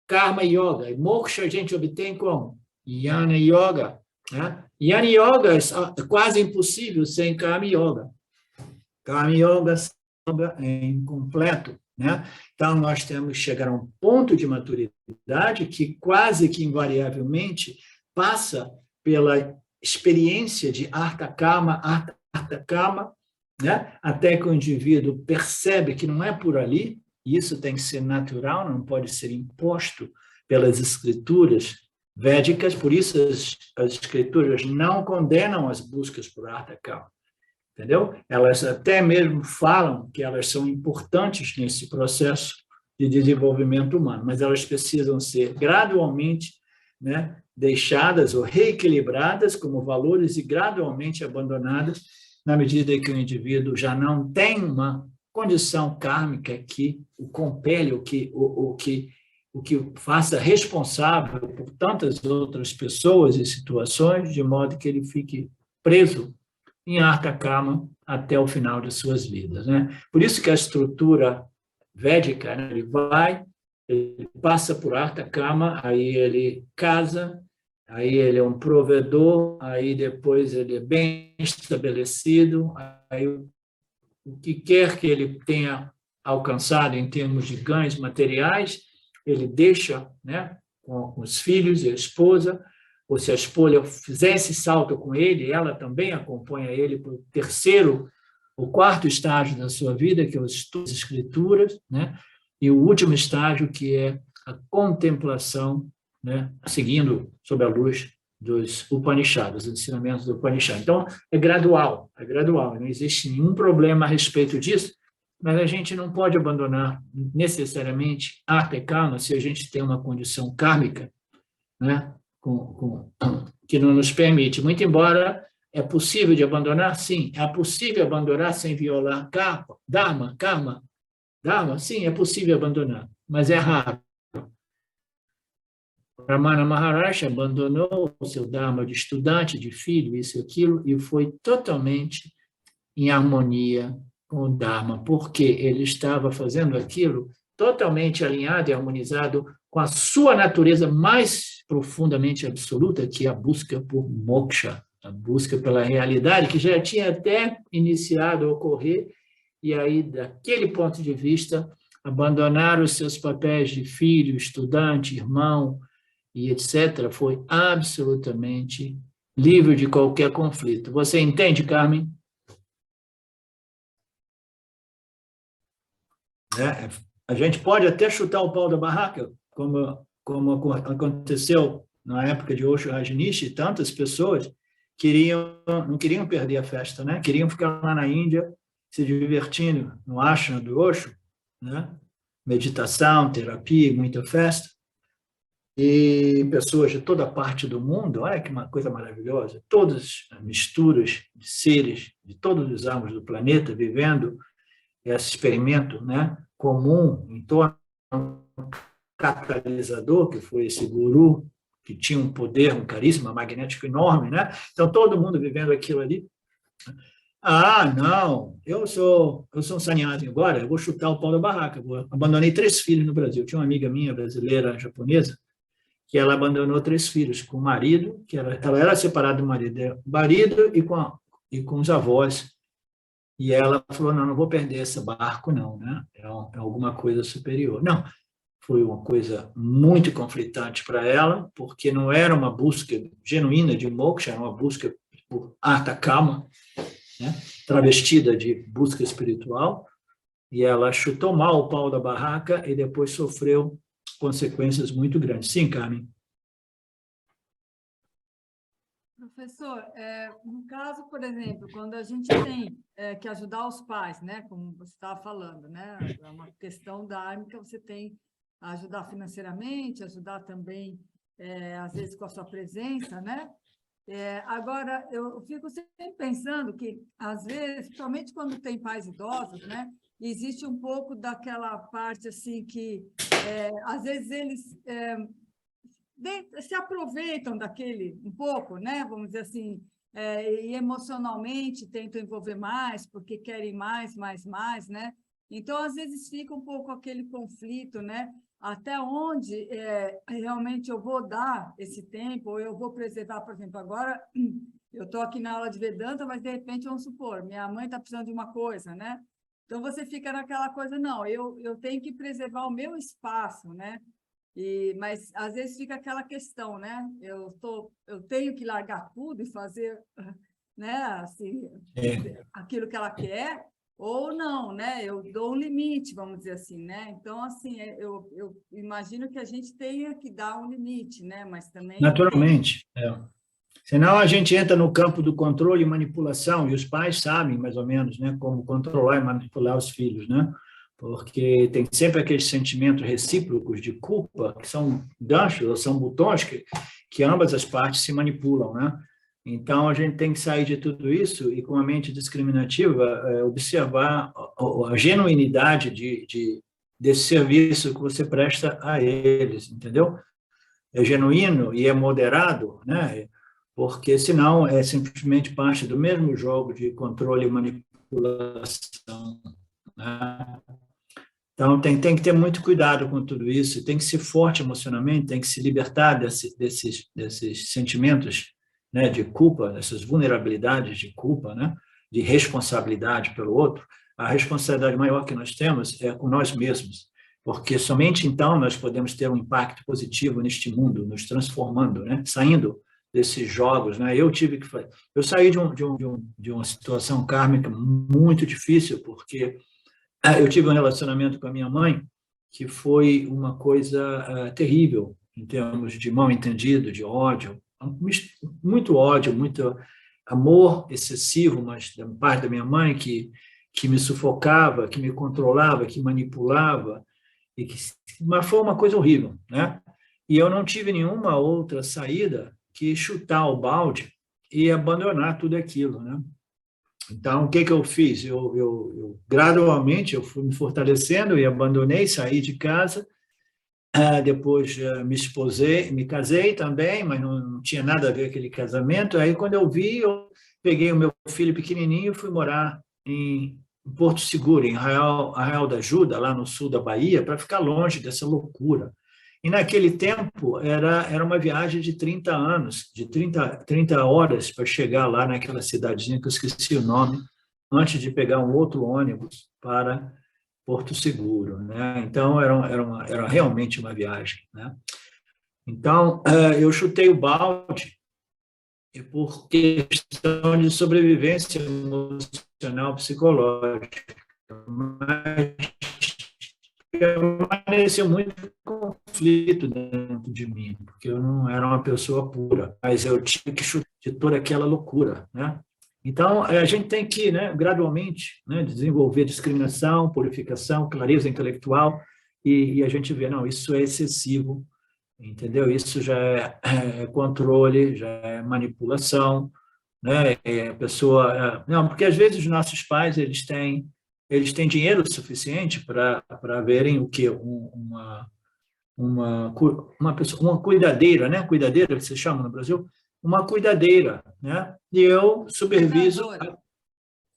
Karma Yoga. E Moksha a gente obtém como? Jnana Yoga, né? Jnana Yoga é quase impossível sem Karma Yoga. Karma Yoga é incompleto, né? Então, nós temos que chegar a um ponto de maturidade que quase que invariavelmente passa pela experiência de Artha Kama, né? Até que o indivíduo percebe que não é por ali, e isso tem que ser natural, não pode ser imposto pelas escrituras védicas, por isso as escrituras não condenam as buscas por Artha Kama. Entendeu? Elas até mesmo falam que elas são importantes nesse processo de desenvolvimento humano, mas elas precisam ser gradualmente, né, deixadas ou reequilibradas como valores e gradualmente abandonadas na medida que o indivíduo já não tem uma condição kármica que o compele, o que o faça responsável por tantas outras pessoas e situações, de modo que ele fique preso em Artha Kama até o final de suas vidas, né? Por isso que a estrutura védica, né, ele passa por Artha Kama, aí ele casa, aí ele é um provedor, aí depois ele é bem estabelecido, aí o que quer que ele tenha alcançado em termos de ganhos materiais, ele deixa, né, com os filhos e a esposa, ou se a esposa fizer esse salto com ele, ela também acompanha ele para o terceiro ou quarto estágio da sua vida, que é os estudos das escrituras, né? E o último estágio, que é a contemplação, né? Seguindo sob a luz dos Upanishads, dos ensinamentos do Upanishad. Então, é gradual, não existe nenhum problema a respeito disso, mas a gente não pode abandonar necessariamente Artha e Kama se a gente tem uma condição kármica, né? Que não nos permite. Muito embora é possível de abandonar, sim. É possível abandonar sem violar Dharma, sim, é possível abandonar, mas é raro. Ramana Maharaj abandonou o seu Dharma de estudante, de filho, isso e aquilo, e foi totalmente em harmonia com o Dharma, porque ele estava fazendo aquilo totalmente alinhado e harmonizado com a sua natureza mais profundamente absoluta, que é a busca por moksha, a busca pela realidade, que já tinha até iniciado a ocorrer, e aí, daquele ponto de vista, abandonar os seus papéis de filho, estudante, irmão, e etc., foi absolutamente livre de qualquer conflito. Você entende, Carmen? A gente pode até chutar o pau da barraca, como aconteceu na época de Osho Rajneesh, tantas pessoas não queriam perder a festa, né? Queriam ficar lá na Índia, se divertindo no ashram do Osho, né? Meditação, terapia, muita festa. E pessoas de toda parte do mundo, olha que uma coisa maravilhosa, todas as misturas de seres de todos os âmbitos do planeta vivendo esse experimento, né, comum em torno do catalisador, que foi esse guru, que tinha um poder, um carisma magnético enorme, né? Então, todo mundo vivendo aquilo ali. Ah, não, eu sou um sannyasi agora, eu vou chutar o pau da barraca. Abandonei 3 filhos no Brasil. Tinha uma amiga minha, brasileira, japonesa, que ela abandonou 3 filhos com o marido, que ela era separada do marido e com os avós. E ela falou, não vou perder esse barco, não, né? É alguma coisa superior. Não, foi uma coisa muito conflitante para ela, porque não era uma busca genuína de moksha, era uma busca por artha kama, né? Travestida de busca espiritual, e ela chutou mal o pau da barraca e depois sofreu consequências muito grandes. Sim, Carmen? Professor, no caso, por exemplo, quando a gente tem que ajudar os pais, né, como você estava falando, né, é uma questão dármica, você tem a ajudar financeiramente, ajudar também, às vezes, com a sua presença, né? Agora, eu fico sempre pensando que, às vezes, principalmente quando tem pais idosos, né, existe um pouco daquela parte assim que, às vezes, eles se aproveitam daquele um pouco, né? Vamos dizer assim, e emocionalmente tentam envolver mais, porque querem mais, né? Então, às vezes, fica um pouco aquele conflito, né? Até onde realmente eu vou dar esse tempo, ou eu vou preservar, por exemplo, agora eu estou aqui na aula de Vedanta, mas, de repente, vamos supor, minha mãe está precisando de uma coisa, né? Então, você fica naquela coisa, não, eu tenho que preservar o meu espaço, né? Mas, às vezes, fica aquela questão, né? Eu tenho que largar tudo e fazer, né, assim, aquilo que ela quer, ou não, né? Eu dou um limite, vamos dizer assim, né? Então, assim, eu imagino que a gente tenha que dar um limite, né? Mas também... Naturalmente, Senão a gente entra no campo do controle e manipulação, e os pais sabem, mais ou menos, né, como controlar e manipular os filhos, né? Porque tem sempre aqueles sentimentos recíprocos de culpa, que são ganchos, ou são botões que ambas as partes se manipulam, né? Então, a gente tem que sair de tudo isso e, com a mente discriminativa, observar a genuinidade desse serviço que você presta a eles, entendeu? É genuíno e é moderado, né? Porque, senão, é simplesmente parte do mesmo jogo de controle e manipulação, né? Então, tem que ter muito cuidado com tudo isso, tem que ser forte emocionalmente, tem que se libertar desses sentimentos, né, de culpa, dessas vulnerabilidades de culpa, né, de responsabilidade pelo outro. A responsabilidade maior que nós temos é com nós mesmos, porque somente então nós podemos ter um impacto positivo neste mundo, nos transformando, né, saindo desses jogos, né? Eu saí de uma situação kármica muito difícil, porque eu tive um relacionamento com a minha mãe que foi uma coisa terrível, em termos de mal-entendido, de ódio, muito ódio, muito amor excessivo, mas da parte da minha mãe, que me sufocava, que me controlava, que manipulava, mas foi uma coisa horrível, né? E eu não tive nenhuma outra saída que chutar o balde e abandonar tudo aquilo, né? Então, o que eu fiz? Eu gradualmente, eu fui me fortalecendo e abandonei, saí de casa, depois me esposei, me casei também, mas não tinha nada a ver com aquele casamento. Aí, quando eu vi, eu peguei o meu filho pequenininho e fui morar em Porto Seguro, em Arraial da Ajuda, lá no sul da Bahia, para ficar longe dessa loucura. E, naquele tempo, era uma viagem de 30 anos, de 30 horas para chegar lá naquela cidadezinha, que eu esqueci o nome, antes de pegar um outro ônibus para Porto Seguro, né? Então, era realmente uma viagem, né? Então, eu chutei o balde por questão de sobrevivência emocional, psicológica, mas permaneceu muito conflito dentro de mim, porque eu não era uma pessoa pura, mas eu tive que chutar de toda aquela loucura, né? Então, a gente tem que, né, gradualmente, né, desenvolver discriminação, purificação, clareza intelectual, e a gente vê, não, isso é excessivo, entendeu? Isso já é controle, já é manipulação, né? A pessoa... Não, porque às vezes os nossos pais, eles têm dinheiro suficiente para verem o quê? Uma pessoa, uma cuidadeira, né? Cuidadeira, que se chama no Brasil, uma cuidadeira, né? E eu superviso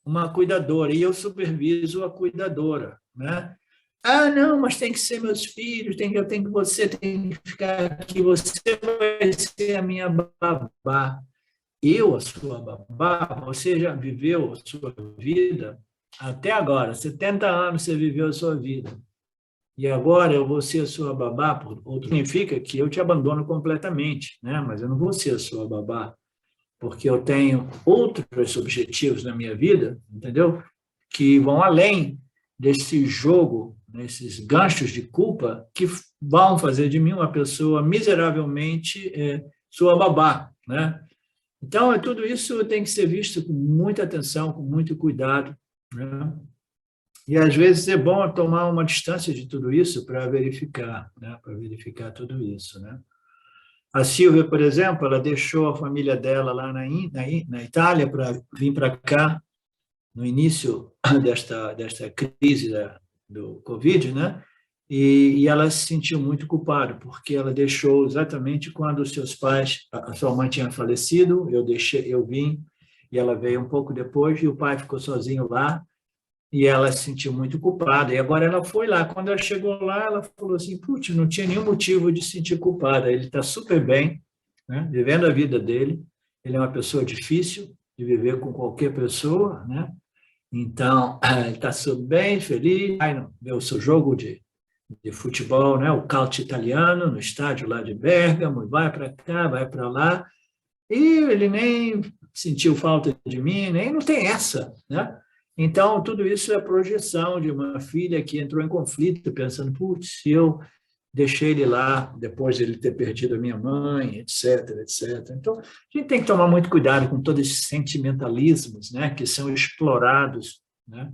uma cuidadora, e eu superviso a cuidadora, né? Ah, não, mas tem que ser meus filhos, você tem que ficar aqui, você vai ser a minha babá. Eu, a sua babá, você já viveu a sua vida até agora, 70 anos você viveu a sua vida. E agora eu vou ser a sua babá, por outro significa que eu te abandono completamente, né? Mas eu não vou ser a sua babá, porque eu tenho outros objetivos na minha vida, entendeu? Que vão além desse jogo, desses ganchos de culpa que vão fazer de mim uma pessoa miseravelmente sua babá, né? Então, tudo isso tem que ser visto com muita atenção, com muito cuidado, né? E, às vezes, é bom tomar uma distância de tudo isso para verificar, né? Para verificar tudo isso, né? A Silvia, por exemplo, ela deixou a família dela lá na Itália para vir para cá no início desta crise do Covid, né? E ela se sentiu muito culpada, porque ela deixou exatamente quando os seus pais, a sua mãe tinha falecido, eu vim, e ela veio um pouco depois, e o pai ficou sozinho lá, e ela se sentiu muito culpada. E agora ela foi lá. Quando ela chegou lá, ela falou assim, putz, não tinha nenhum motivo de se sentir culpada. Ele está super bem, né? Vivendo a vida dele. Ele é uma pessoa difícil de viver com qualquer pessoa, né? Então, ele está super bem, feliz. Vai ver o seu jogo de futebol, né? O Calcio Italiano, no estádio lá de Bérgamo, vai para cá, vai para lá. E ele nem sentiu falta de mim, nem não tem essa, né? Então, tudo isso é projeção de uma filha que entrou em conflito, pensando, putz, se eu deixei ele lá, depois de ele ter perdido a minha mãe, etc, etc. Então, a gente tem que tomar muito cuidado com todos esses sentimentalismos, né, que são explorados, né,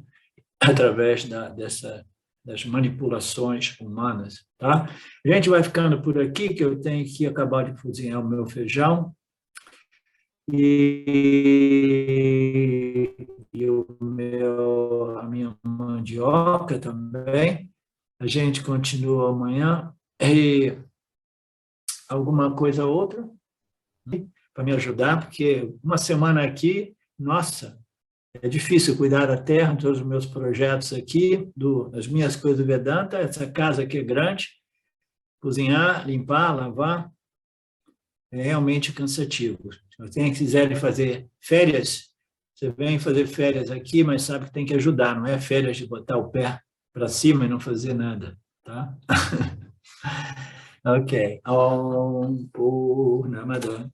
através das manipulações humanas. Tá? A gente vai ficando por aqui, que eu tenho que acabar de cozinhar o meu feijão. E a minha mandioca também. A gente continua amanhã. E alguma coisa ou outra para me ajudar, porque uma semana aqui, nossa, é difícil cuidar da terra, todos os meus projetos aqui, das minhas coisas do Vedanta, essa casa aqui é grande, cozinhar, limpar, lavar, é realmente cansativo. Se vocês quiserem fazer férias, você vem fazer férias aqui, mas sabe que tem que ajudar, não é férias de botar o pé para cima e não fazer nada, tá? Ok. Om Purnamada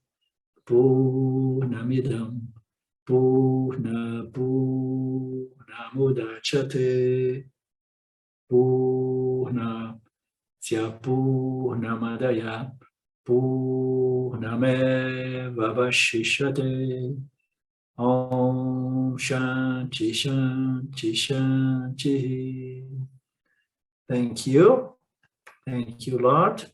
Purnamidam Purnamudachyate Purnasya Purnamadaya Purnameva Vashishyate. Om Shanti Shanti Shanti. Thank you, Lord.